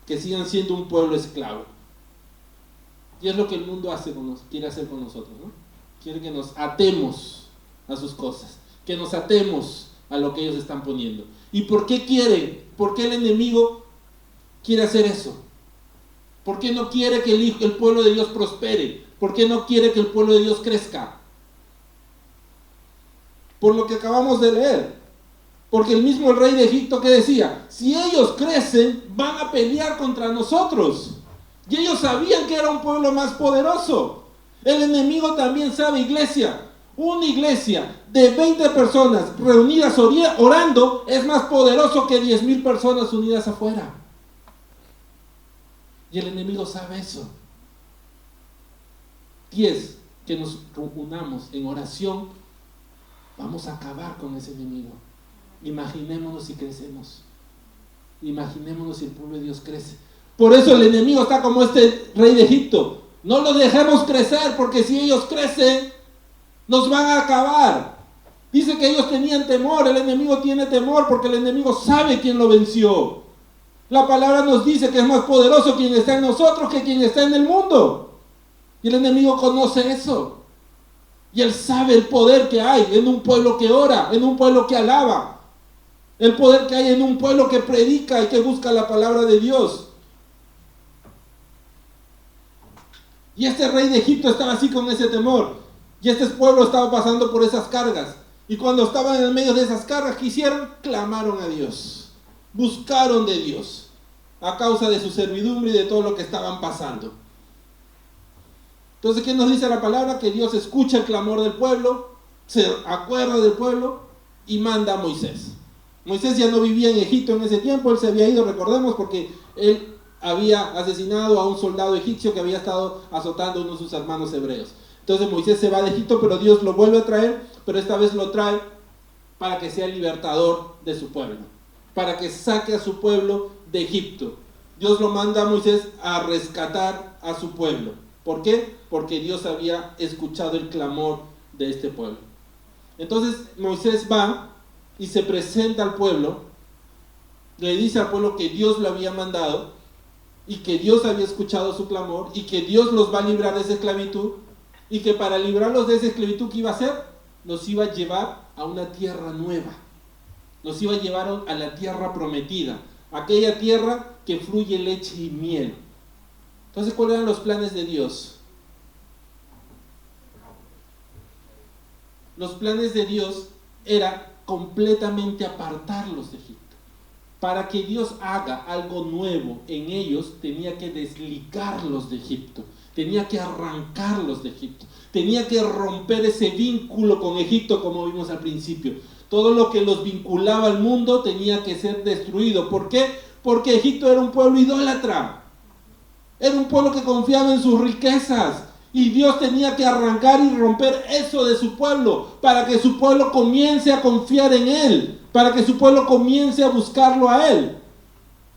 que sigan siendo un pueblo esclavo. Y es lo que el mundo quiere hacer con nosotros, ¿no? Quiere que nos atemos a sus cosas, que nos atemos a lo que ellos están poniendo. ¿Y por qué quieren? ¿Por qué el enemigo quiere hacer eso? ¿Por qué no quiere que el pueblo de Dios prospere? ¿Por qué no quiere que el pueblo de Dios crezca? Por lo que acabamos de leer. Porque el mismo rey de Egipto que decía, si ellos crecen, van a pelear contra nosotros. Y ellos sabían que era un pueblo más poderoso. El enemigo también sabe, iglesia. Una iglesia de 20 personas reunidas orando es más poderoso que 10,000 personas unidas afuera. Y el enemigo sabe eso. 10, que nos unamos en oración, vamos a acabar con ese enemigo. Imaginémonos si crecemos. Imaginémonos si el pueblo de Dios crece. Por eso el enemigo está como este rey de Egipto. No los dejemos crecer, porque si ellos crecen, nos van a acabar. Dice que ellos tenían temor. El enemigo tiene temor porque el enemigo sabe quién lo venció. La palabra nos dice que es más poderoso quien está en nosotros que quien está en el mundo. Y el enemigo conoce eso. Y él sabe el poder que hay en un pueblo que ora, en un pueblo que alaba. El poder que hay en un pueblo que predica y que busca la palabra de Dios. Y este rey de Egipto estaba así con ese temor. Y este pueblo estaba pasando por esas cargas. Y cuando estaban en el medio de esas cargas, ¿qué hicieron? Clamaron a Dios. Buscaron de Dios. A causa de su servidumbre y de todo lo que estaban pasando. Entonces, ¿qué nos dice la palabra? Que Dios escucha el clamor del pueblo, se acuerda del pueblo y manda a Moisés. Moisés ya no vivía en Egipto en ese tiempo, él se había ido, recordemos, porque él había asesinado a un soldado egipcio que había estado azotando a uno de sus hermanos hebreos. Entonces Moisés se va de Egipto, pero Dios lo vuelve a traer, pero esta vez lo trae para que sea el libertador de su pueblo, para que saque a su pueblo de Egipto. Dios lo manda a Moisés a rescatar a su pueblo. ¿Por qué? Porque Dios había escuchado el clamor de este pueblo. Entonces Moisés va y se presenta al pueblo, le dice al pueblo que Dios lo había mandado y que Dios había escuchado su clamor y que Dios los va a librar de esa esclavitud y que para librarlos de esa esclavitud, ¿qué iba a hacer? Los iba a llevar a una tierra nueva, los iba a llevar a la tierra prometida, aquella tierra que fluye leche y miel. Entonces, ¿cuáles eran los planes de Dios? Los planes de Dios era completamente apartarlos de Egipto. Para que Dios haga algo nuevo en ellos, tenía que desligarlos de Egipto, tenía que arrancarlos de Egipto, tenía que romper ese vínculo con Egipto, como vimos al principio. Todo lo que los vinculaba al mundo tenía que ser destruido. ¿Por qué? Porque Egipto era un pueblo idólatra. Era un pueblo que confiaba en sus riquezas. Y Dios tenía que arrancar y romper eso de su pueblo para que su pueblo comience a confiar en Él, para que su pueblo comience a buscarlo a Él.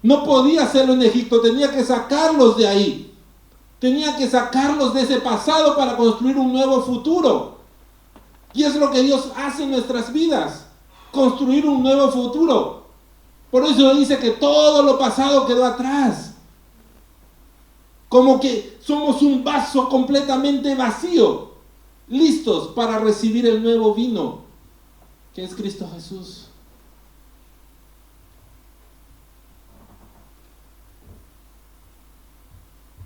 No podía hacerlo en Egipto, tenía que sacarlos de ahí. Tenía que sacarlos de ese pasado para construir un nuevo futuro. Y es lo que Dios hace en nuestras vidas, construir un nuevo futuro. Por eso dice que todo lo pasado quedó atrás. Como que somos un vaso completamente vacío, listos para recibir el nuevo vino, que es Cristo Jesús.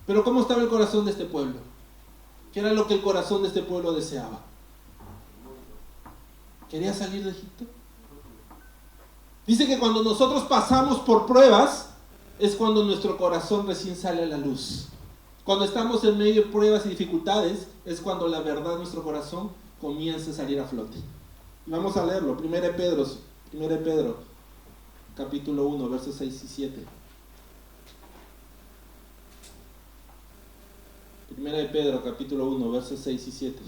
Pero ¿cómo estaba el corazón de este pueblo? ¿Qué era lo que el corazón de este pueblo deseaba? ¿Quería salir de Egipto? Dice que cuando nosotros pasamos por pruebas, es cuando nuestro corazón recién sale a la luz. Cuando estamos en medio de pruebas y dificultades, es cuando la verdad de nuestro corazón comienza a salir a flote. Vamos a leerlo, 1 Pedro, capítulo 1, versos 6 y 7. 1 Pedro, capítulo 1, versos 6 y 7.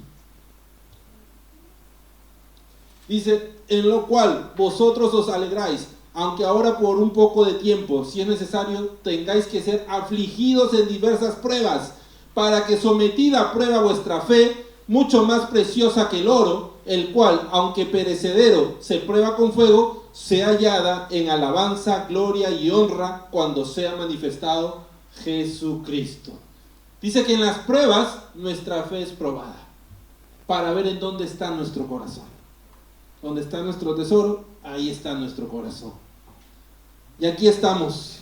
Dice, en lo cual vosotros os alegráis, aunque ahora por un poco de tiempo, si es necesario, tengáis que ser afligidos en diversas pruebas, para que sometida a prueba vuestra fe, mucho más preciosa que el oro, el cual, aunque perecedero, se prueba con fuego, sea hallada en alabanza, gloria y honra cuando sea manifestado Jesucristo. Dice que en las pruebas nuestra fe es probada, para ver en dónde está nuestro corazón. Donde está nuestro tesoro, ahí está nuestro corazón. Y aquí estamos.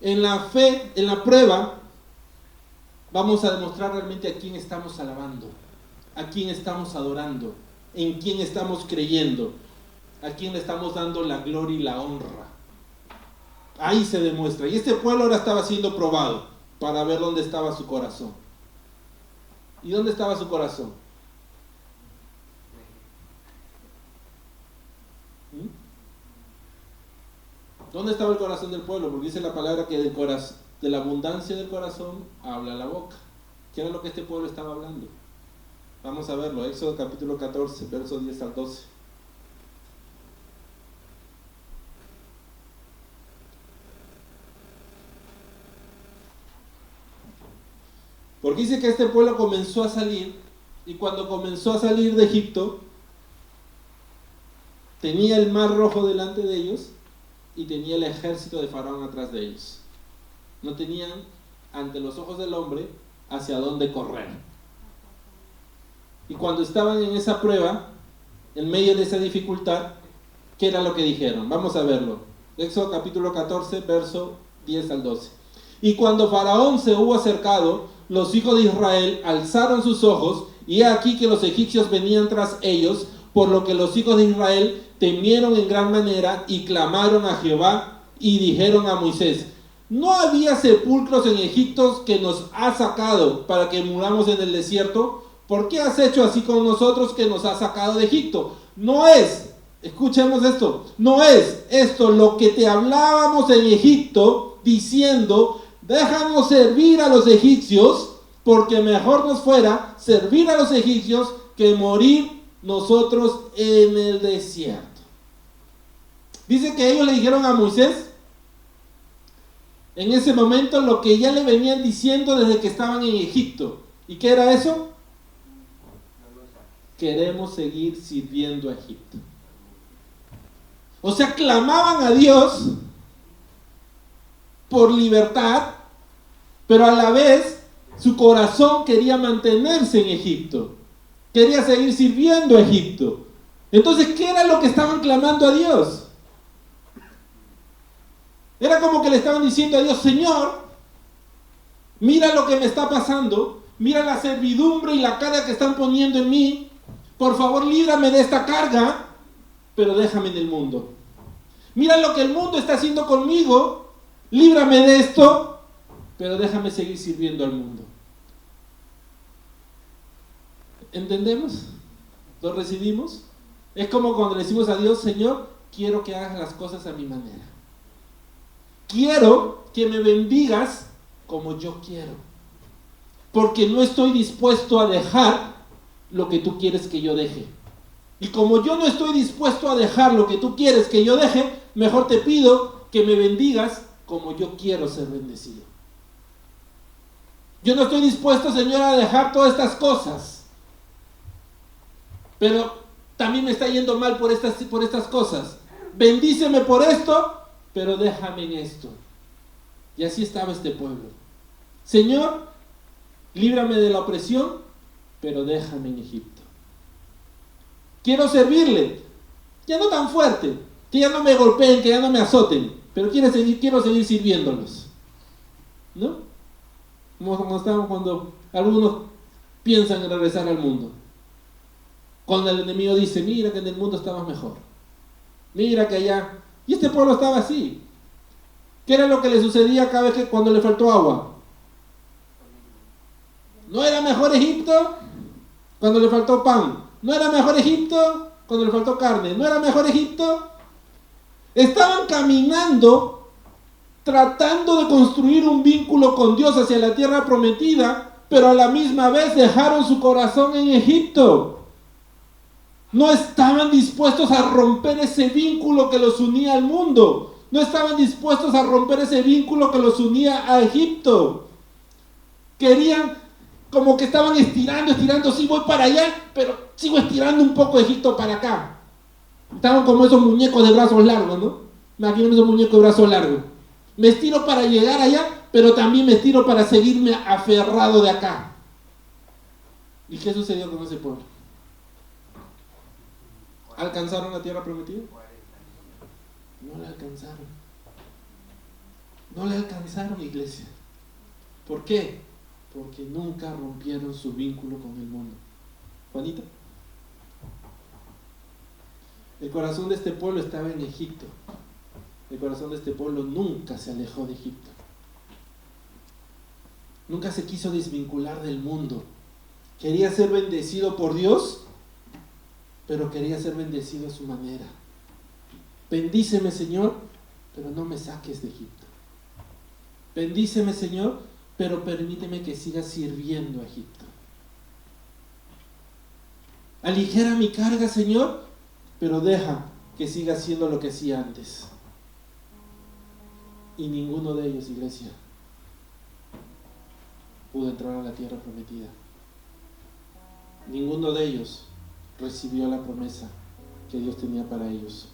En la fe, en la prueba, vamos a demostrar realmente a quién estamos alabando, a quién estamos adorando, en quién estamos creyendo, a quién le estamos dando la gloria y la honra. Ahí se demuestra. Y este pueblo ahora estaba siendo probado para ver dónde estaba su corazón. ¿Y dónde estaba su corazón? ¿Dónde estaba el corazón del pueblo? Porque dice la palabra que de la abundancia del corazón habla la boca. ¿Qué era lo que este pueblo estaba hablando? Vamos a verlo, Éxodo capítulo 14, versos 10 al 12. Porque dice que este pueblo comenzó a salir, y cuando comenzó a salir de Egipto, tenía el mar rojo delante de ellos y tenía el ejército de Faraón atrás de ellos. No tenían ante los ojos del hombre hacia dónde correr. Y cuando estaban en esa prueba, en medio de esa dificultad, ¿qué era lo que dijeron? Vamos a verlo. Éxodo capítulo 14, verso 10 al 12. Y cuando Faraón se hubo acercado, los hijos de Israel alzaron sus ojos, y he aquí que los egipcios venían tras ellos, por lo que los hijos de Israel temieron en gran manera y clamaron a Jehová y dijeron a Moisés: ¿no había sepulcros en Egipto que nos has sacado para que muramos en el desierto? ¿Por qué has hecho así con nosotros que nos has sacado de Egipto? No es, escuchemos esto, no es esto lo que te hablábamos en Egipto, diciendo: déjanos servir a los egipcios, porque mejor nos fuera servir a los egipcios que morir nosotros en el desierto. Dice que ellos le dijeron a Moisés en ese momento lo que ya le venían diciendo desde que estaban en Egipto. ¿Y qué era eso? Queremos seguir sirviendo a Egipto. O sea, clamaban a Dios por libertad, pero a la vez su corazón quería mantenerse en Egipto. Quería seguir sirviendo a Egipto. Entonces, ¿qué era lo que estaban clamando a Dios? Era como que le estaban diciendo a Dios: Señor, mira lo que me está pasando, mira la servidumbre y la carga que están poniendo en mí, por favor líbrame de esta carga, pero déjame en el mundo. Mira lo que el mundo está haciendo conmigo, líbrame de esto, pero déjame seguir sirviendo al mundo. ¿Entendemos? ¿Lo recibimos? Es como cuando le decimos a Dios: Señor, quiero que hagas las cosas a mi manera. Quiero que me bendigas como yo quiero, porque no estoy dispuesto a dejar lo que tú quieres que yo deje. Y como yo no estoy dispuesto a dejar lo que tú quieres que yo deje, mejor te pido que me bendigas como yo quiero ser bendecido. Yo no estoy dispuesto, Señor, a dejar todas estas cosas, pero también me está yendo mal por estas cosas. Bendíceme por esto, pero déjame en esto. Y así estaba este pueblo. Señor, líbrame de la opresión, pero déjame en Egipto. Quiero servirle, ya no tan fuerte, que ya no me golpeen, que ya no me azoten, pero quiero seguir sirviéndolos. ¿No? Como estamos cuando algunos piensan en regresar al mundo. Cuando el enemigo dice: mira que en el mundo estabas mejor, mira que allá. Y este pueblo estaba así. ¿Qué era lo que le sucedía cada vez que cuando le faltó agua? ¿No era mejor Egipto? Cuando le faltó pan. ¿No era mejor Egipto? Cuando le faltó carne. ¿No era mejor Egipto? Estaban caminando, tratando de construir un vínculo con Dios hacia la tierra prometida, pero a la misma vez dejaron su corazón en Egipto. No estaban dispuestos a romper ese vínculo que los unía al mundo. No estaban dispuestos a romper ese vínculo que los unía a Egipto. Querían, como que estaban estirando, sí voy para allá, pero sigo estirando un poco de Egipto para acá. Estaban como esos muñecos de brazos largos, ¿no? Imagínense esos muñecos de brazos largos. Me estiro para llegar allá, pero también me estiro para seguirme aferrado de acá. ¿Y qué sucedió con ese pueblo? ¿Alcanzaron la tierra prometida? No la alcanzaron. No la alcanzaron, iglesia. ¿Por qué? Porque nunca rompieron su vínculo con el mundo. Juanita. El corazón de este pueblo estaba en Egipto. El corazón de este pueblo nunca se alejó de Egipto. Nunca se quiso desvincular del mundo. Quería ser bendecido por Dios, pero quería ser bendecido a su manera. Bendíceme, Señor, pero no me saques de Egipto. Bendíceme, Señor, pero permíteme que siga sirviendo a Egipto. Aligera mi carga, Señor, pero deja que siga haciendo lo que hacía antes. Y ninguno de ellos, iglesia, pudo entrar a la tierra prometida. Ninguno de ellos recibió la promesa que Dios tenía para ellos.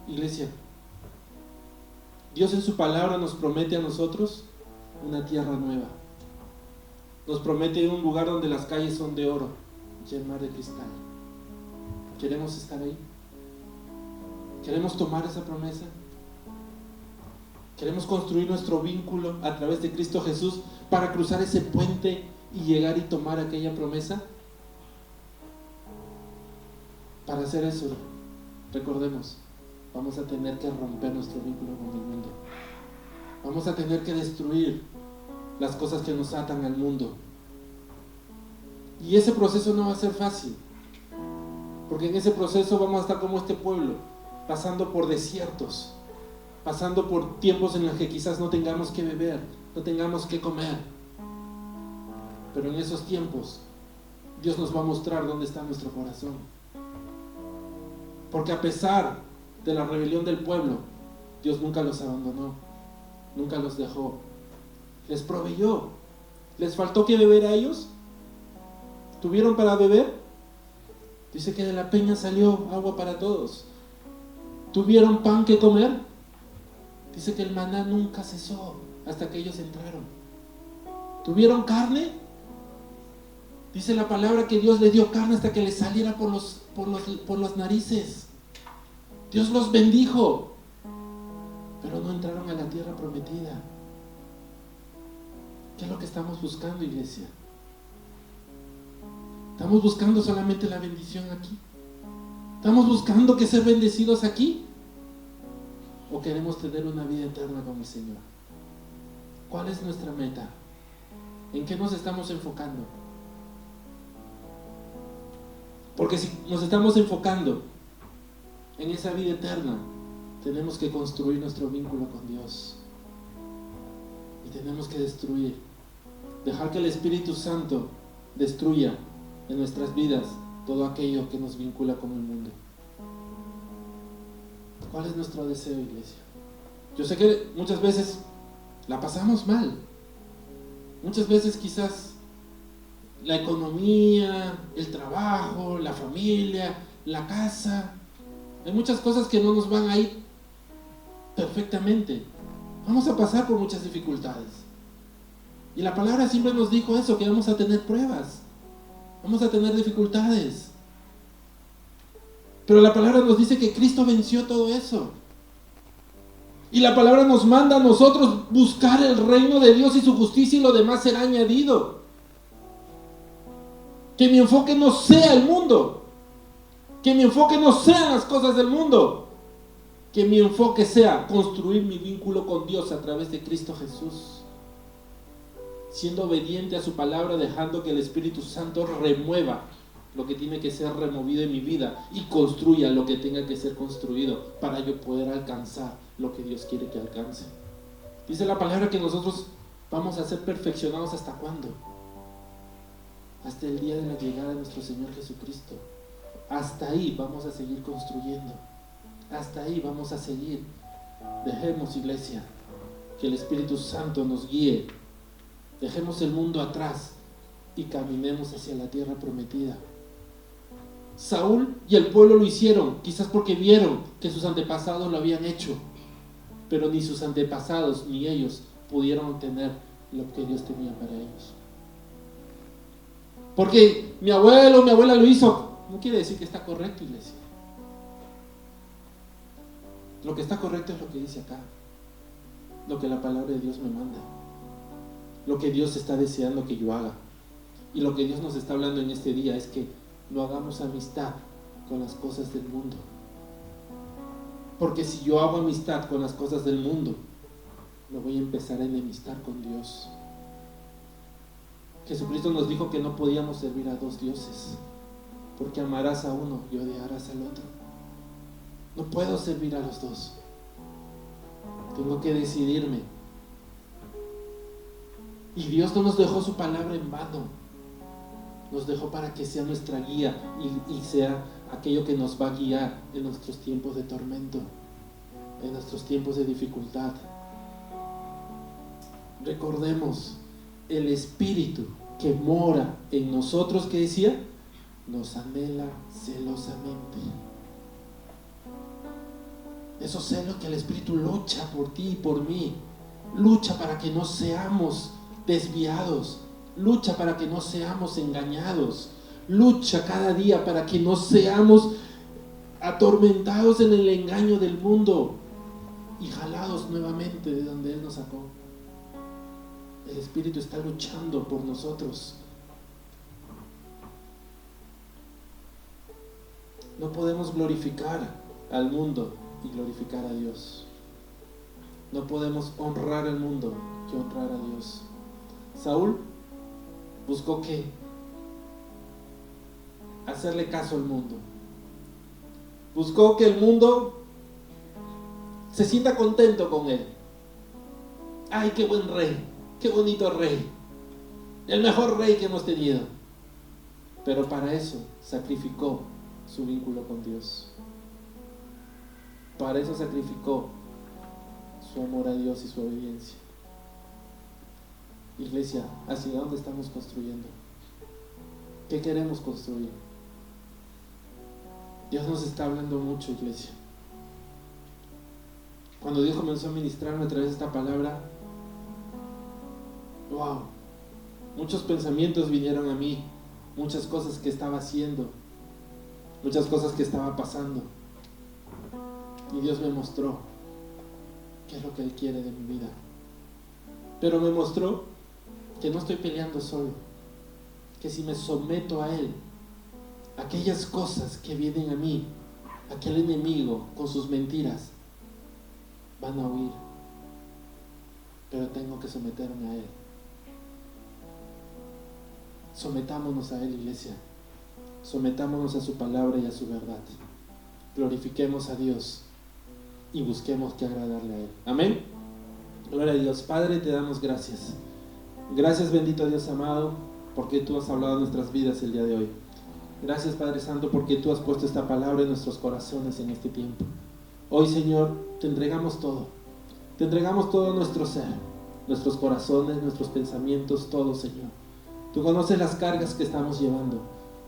Iglesia, Dios en su palabra nos promete a nosotros una tierra nueva. Nos promete un lugar donde las calles son de oro y el mar de cristal. ¿Queremos estar ahí? ¿Queremos tomar esa promesa? ¿Queremos construir nuestro vínculo a través de Cristo Jesús para cruzar ese puente y llegar y tomar aquella promesa? Para hacer eso, recordemos, vamos a tener que romper nuestro vínculo con el mundo. Vamos a tener que destruir las cosas que nos atan al mundo. Y ese proceso no va a ser fácil, porque en ese proceso vamos a estar como este pueblo, pasando por desiertos, pasando por tiempos en los que quizás no tengamos que beber, no tengamos que comer. Pero en esos tiempos, Dios nos va a mostrar dónde está nuestro corazón. Porque a pesar de la rebelión del pueblo, Dios nunca los abandonó, nunca los dejó. Les proveyó. ¿Les faltó que beber a ellos? ¿Tuvieron para beber? Dice que de la peña salió agua para todos. ¿Tuvieron pan que comer? Dice que el maná nunca cesó hasta que ellos entraron. ¿Tuvieron carne? Dice la palabra que Dios les dio carne hasta que les saliera por las narices. Dios los bendijo, pero no entraron a la tierra prometida. ¿Qué es lo que estamos buscando, iglesia? ¿Estamos buscando solamente la bendición aquí? ¿Estamos buscando que ser bendecidos aquí? ¿O queremos tener una vida eterna con el Señor? ¿Cuál es nuestra meta? ¿En qué nos estamos enfocando? Porque si nos estamos enfocando en esa vida eterna, tenemos que construir nuestro vínculo con Dios. Y tenemos que dejar que el Espíritu Santo destruya en nuestras vidas todo aquello que nos vincula con el mundo. ¿Cuál es nuestro deseo, iglesia? Yo sé que muchas veces la pasamos mal. Muchas veces quizás la economía, el trabajo, la familia, la casa, hay muchas cosas que no nos van a ir perfectamente. Vamos a pasar por muchas dificultades. Y la palabra siempre nos dijo eso, que vamos a tener pruebas, vamos a tener dificultades. Pero la palabra nos dice que Cristo venció todo eso. Y la palabra nos manda a nosotros buscar el reino de Dios y su justicia, y lo demás será añadido. Que mi enfoque no sea el mundo. Que mi enfoque no sean las cosas del mundo. Que mi enfoque sea construir mi vínculo con Dios a través de Cristo Jesús. Siendo obediente a su palabra, dejando que el Espíritu Santo remueva lo que tiene que ser removido en mi vida y construya lo que tenga que ser construido para yo poder alcanzar lo que Dios quiere que alcance. Dice la palabra que nosotros vamos a ser perfeccionados ¿hasta cuándo? Hasta el día de la llegada de nuestro Señor Jesucristo. Hasta ahí vamos a seguir construyendo. Hasta ahí vamos a seguir. Dejemos, iglesia, que el Espíritu Santo nos guíe. Dejemos el mundo atrás y caminemos hacia la tierra prometida. Saúl y el pueblo lo hicieron, quizás porque vieron que sus antepasados lo habían hecho, pero ni sus antepasados ni ellos pudieron obtener lo que Dios tenía para ellos. Porque mi abuelo o mi abuela lo hizo, no quiere decir que está correcto, iglesia. Lo que está correcto es lo que dice acá, lo que la palabra de Dios me manda, lo que Dios está deseando que yo haga. Y lo que Dios nos está hablando en este día es que no hagamos amistad con las cosas del mundo. Porque si yo hago amistad con las cosas del mundo, me voy a empezar a enemistar con Dios. Jesucristo nos dijo que no podíamos servir a dos dioses, porque amarás a uno y odiarás al otro. No puedo servir a los dos. Tengo que decidirme. Y Dios no nos dejó su palabra en vano. Nos dejó para que sea nuestra guía y sea aquello que nos va a guiar en nuestros tiempos de tormento, en nuestros tiempos de dificultad. Recordemos, el Espíritu que mora en nosotros, que decía, nos anhela celosamente. Esos celos que el Espíritu lucha por ti y por mí, lucha para que no seamos desviados, lucha para que no seamos engañados, lucha cada día para que no seamos atormentados en el engaño del mundo y jalados nuevamente de donde Él nos sacó. El Espíritu está luchando por nosotros. No podemos glorificar al mundo y glorificar a Dios. No podemos honrar al mundo que honrar a Dios. Saúl buscó ¿qué? Hacerle caso al mundo. Buscó que el mundo se sienta contento con él. ¡Ay, qué buen rey! ¡Qué bonito rey! El mejor rey que hemos tenido. Pero para eso sacrificó su vínculo con Dios. Para eso sacrificó su amor a Dios y su obediencia. Iglesia, ¿hacia dónde estamos construyendo? ¿Qué queremos construir? Dios nos está hablando mucho, iglesia. Cuando Dios comenzó a ministrarme a través de esta palabra, wow, muchos pensamientos vinieron a mí, muchas cosas que estaba haciendo, muchas cosas que estaba pasando. Y Dios me mostró qué es lo que Él quiere de mi vida. Pero me mostró que no estoy peleando solo, que si me someto a Él, aquellas cosas que vienen a mí, aquel enemigo con sus mentiras, van a huir. Pero tengo que someterme a Él. Sometámonos a Él, iglesia. Sometámonos a su palabra y a su verdad. Glorifiquemos a Dios y busquemos que agradarle a Él. Amén. Gloria a Dios. Padre, te damos gracias. Gracias, bendito Dios amado, porque tú has hablado en nuestras vidas el día de hoy. Gracias, Padre Santo, porque tú has puesto esta palabra en nuestros corazones en este tiempo. Hoy, Señor, te entregamos todo. Te entregamos todo nuestro ser, nuestros corazones, nuestros pensamientos, todo, Señor. Tú conoces las cargas que estamos llevando.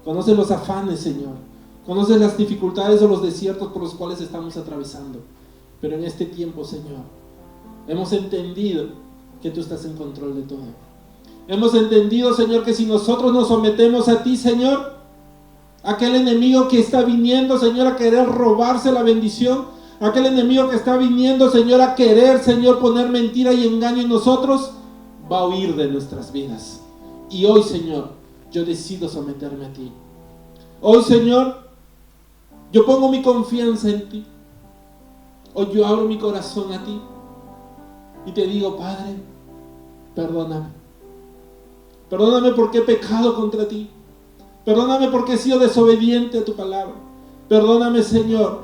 Conoces los afanes, Señor. Conoces las dificultades o los desiertos por los cuales estamos atravesando. Pero en este tiempo, Señor, hemos entendido que tú estás en control de todo. Hemos entendido, Señor, que si nosotros nos sometemos a ti, Señor, aquel enemigo que está viniendo, Señor, a querer robarse la bendición, aquel enemigo que está viniendo, Señor, a querer, Señor, poner mentira y engaño en nosotros, va a huir de nuestras vidas. Y hoy, Señor, yo decido someterme a ti. Hoy, Señor, yo pongo mi confianza en ti. Hoy yo abro mi corazón a ti y te digo, Padre, perdóname. Perdóname porque he pecado contra ti. Perdóname porque he sido desobediente a tu palabra. Perdóname, Señor,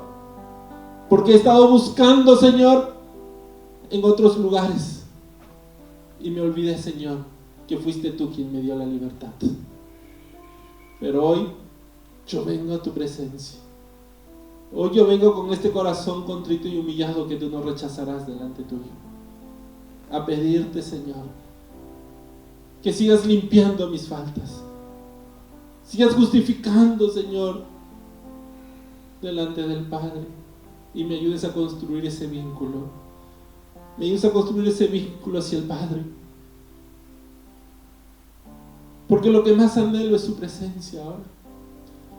porque he estado buscando, Señor, en otros lugares. Y me olvidé, Señor, que fuiste tú quien me dio la libertad. Pero hoy yo vengo a tu presencia. Hoy yo vengo con este corazón contrito y humillado que tú no rechazarás delante tuyo. A pedirte, Señor, que sigas limpiando mis faltas. Sigas justificando, Señor, delante del Padre. Y me ayudes a construir ese vínculo. Me ayudes a construir ese vínculo hacia el Padre. Porque lo que más anhelo es su presencia ahora.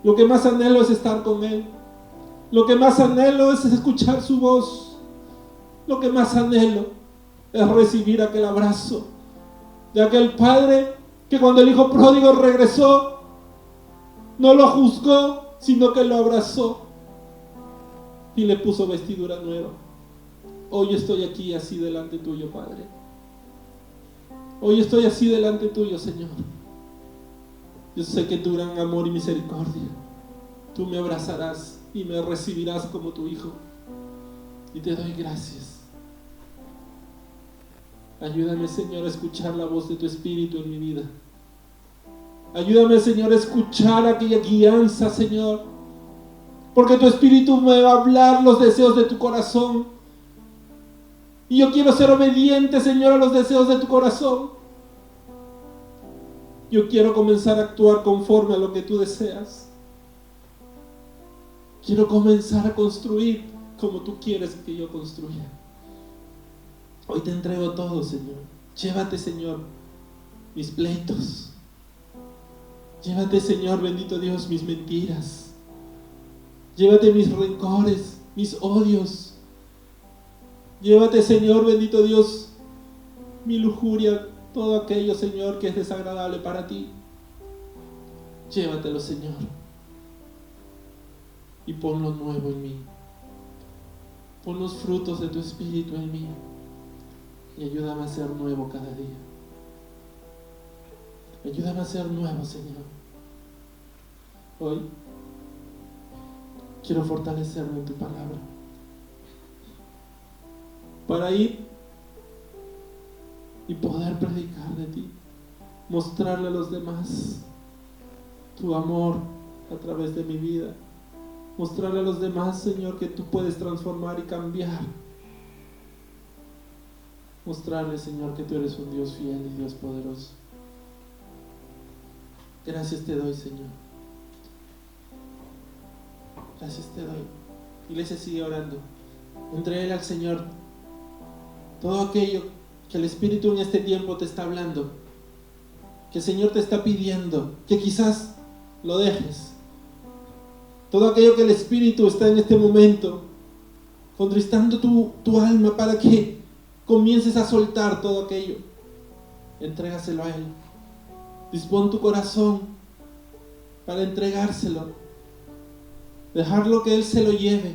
Lo que más anhelo es estar con Él. Lo que más anhelo es escuchar su voz. Lo que más anhelo es recibir aquel abrazo de aquel Padre que cuando el hijo pródigo regresó, no lo juzgó, sino que lo abrazó y le puso vestidura nueva. Hoy estoy aquí así delante tuyo, Padre. Hoy estoy así delante tuyo, Señor. Yo sé que tu gran amor y misericordia, tú me abrazarás y me recibirás como tu hijo. Y te doy gracias. Ayúdame, Señor, a escuchar la voz de tu Espíritu en mi vida. Ayúdame, Señor, a escuchar aquella guianza, Señor, porque tu Espíritu me va a hablar los deseos de tu corazón. Y yo quiero ser obediente, Señor, a los deseos de tu corazón. Yo quiero comenzar a actuar conforme a lo que tú deseas. Quiero comenzar a construir como tú quieres que yo construya. Hoy te entrego todo, Señor. Llévate, Señor, mis pleitos. Llévate, Señor, bendito Dios, mis mentiras. Llévate mis rencores, mis odios. Llévate, Señor, bendito Dios, mi lujuria, todo aquello, Señor, que es desagradable para ti. Llévatelo, Señor, y ponlo nuevo en mí. Pon los frutos de tu Espíritu en mí y ayúdame a ser nuevo cada día. Ayúdame a ser nuevo, Señor. Hoy quiero fortalecerme en tu palabra para ir y poder predicar de ti, mostrarle a los demás tu amor a través de mi vida, mostrarle a los demás, Señor, que tú puedes transformar y cambiar, mostrarle, Señor, que tú eres un Dios fiel y Dios poderoso. Gracias te doy, Señor. Gracias te doy. Iglesia, sigue orando. Entrégale al Señor todo aquello que el Espíritu en este tiempo te está hablando, que el Señor te está pidiendo, que quizás lo dejes. Todo aquello que el Espíritu está en este momento contristando tu alma para que comiences a soltar todo aquello. Entrégaselo a Él. Dispón tu corazón para entregárselo. Dejarlo que Él se lo lleve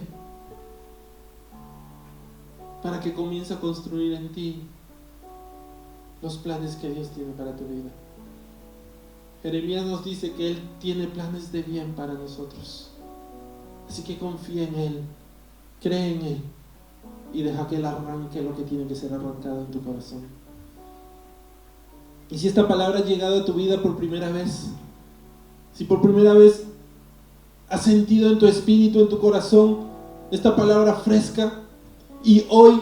para que comience a construir en ti los planes que Dios tiene para tu vida. Jeremías nos dice que Él tiene planes de bien para nosotros. Así que confía en Él, cree en Él y deja que Él arranque lo que tiene que ser arrancado en tu corazón. Y si esta palabra ha llegado a tu vida por primera vez, si por primera vez has sentido en tu espíritu, en tu corazón, esta palabra fresca, y hoy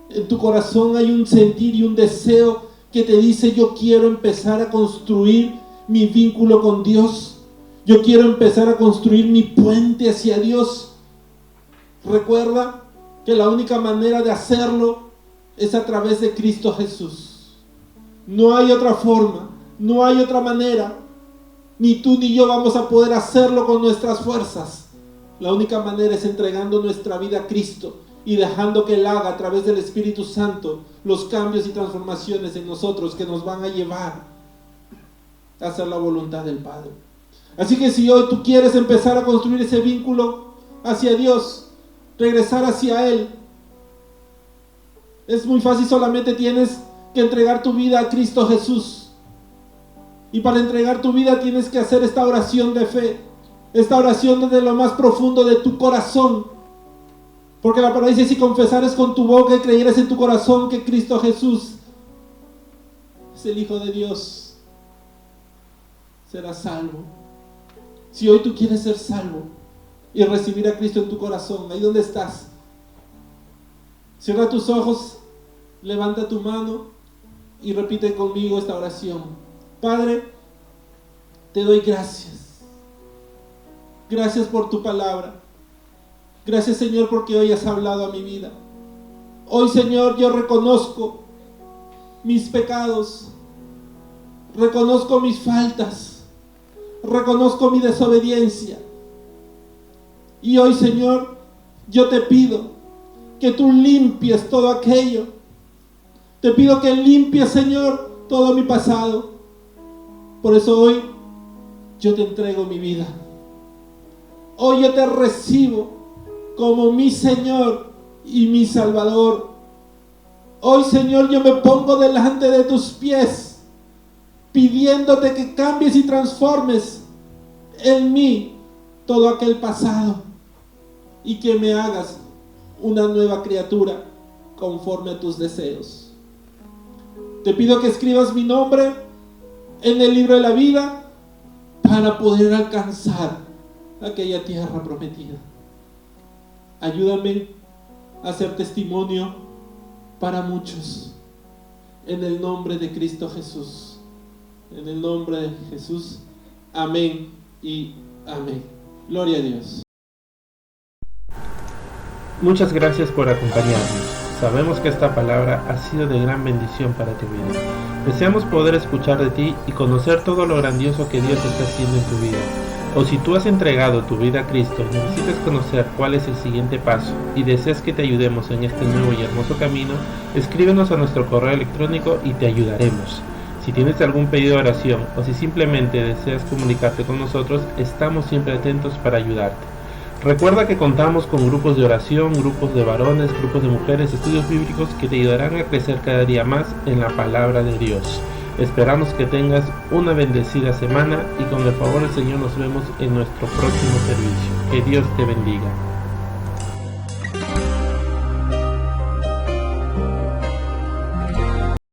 en tu corazón hay un sentir y un deseo que te dice: yo quiero empezar a construir mi vínculo con Dios, yo quiero empezar a construir mi puente hacia Dios. Recuerda que la única manera de hacerlo es a través de Cristo Jesús. No hay otra forma, no hay otra manera. Ni tú ni yo vamos a poder hacerlo con nuestras fuerzas. La única manera es entregando nuestra vida a Cristo y dejando que Él haga a través del Espíritu Santo los cambios y transformaciones en nosotros que nos van a llevar a hacer la voluntad del Padre. Así que si hoy tú quieres empezar a construir ese vínculo hacia Dios, regresar hacia Él, es muy fácil. Solamente tienes que entregar tu vida a Cristo Jesús. Y para entregar tu vida tienes que hacer esta oración de fe, esta oración desde lo más profundo de tu corazón. Porque la palabra dice: si confesares con tu boca y creyeres en tu corazón que Cristo Jesús es el Hijo de Dios, serás salvo. Si hoy tú quieres ser salvo y recibir a Cristo en tu corazón, ahí donde estás, cierra tus ojos, levanta tu mano y repite conmigo esta oración. Padre, te doy gracias. Gracias por tu palabra. Gracias, Señor, porque hoy has hablado a mi vida. Hoy, Señor, yo reconozco mis pecados, reconozco mis faltas, reconozco mi desobediencia. Y hoy, Señor, yo te pido que tú limpies todo aquello. Te pido que limpies, Señor, todo mi pasado. Por eso hoy yo te entrego mi vida. Hoy yo te recibo como mi Señor y mi Salvador. Hoy, Señor, yo me pongo delante de tus pies, pidiéndote que cambies y transformes en mí todo aquel pasado y que me hagas una nueva criatura conforme a tus deseos. Te pido que escribas mi nombre en el libro de la vida para poder alcanzar aquella tierra prometida. Ayúdame a ser testimonio para muchos. En el nombre de Cristo Jesús. En el nombre de Jesús. Amén y amén. Gloria a Dios. Muchas gracias por acompañarnos. Sabemos que esta palabra ha sido de gran bendición para tu vida. Deseamos poder escuchar de ti y conocer todo lo grandioso que Dios está haciendo en tu vida. O si tú has entregado tu vida a Cristo, necesitas conocer cuál es el siguiente paso y deseas que te ayudemos en este nuevo y hermoso camino, escríbenos a nuestro correo electrónico y te ayudaremos. Si tienes algún pedido de oración o si simplemente deseas comunicarte con nosotros, estamos siempre atentos para ayudarte. Recuerda que contamos con grupos de oración, grupos de varones, grupos de mujeres, estudios bíblicos que te ayudarán a crecer cada día más en la palabra de Dios. Esperamos que tengas una bendecida semana y con el favor del Señor nos vemos en nuestro próximo servicio. Que Dios te bendiga.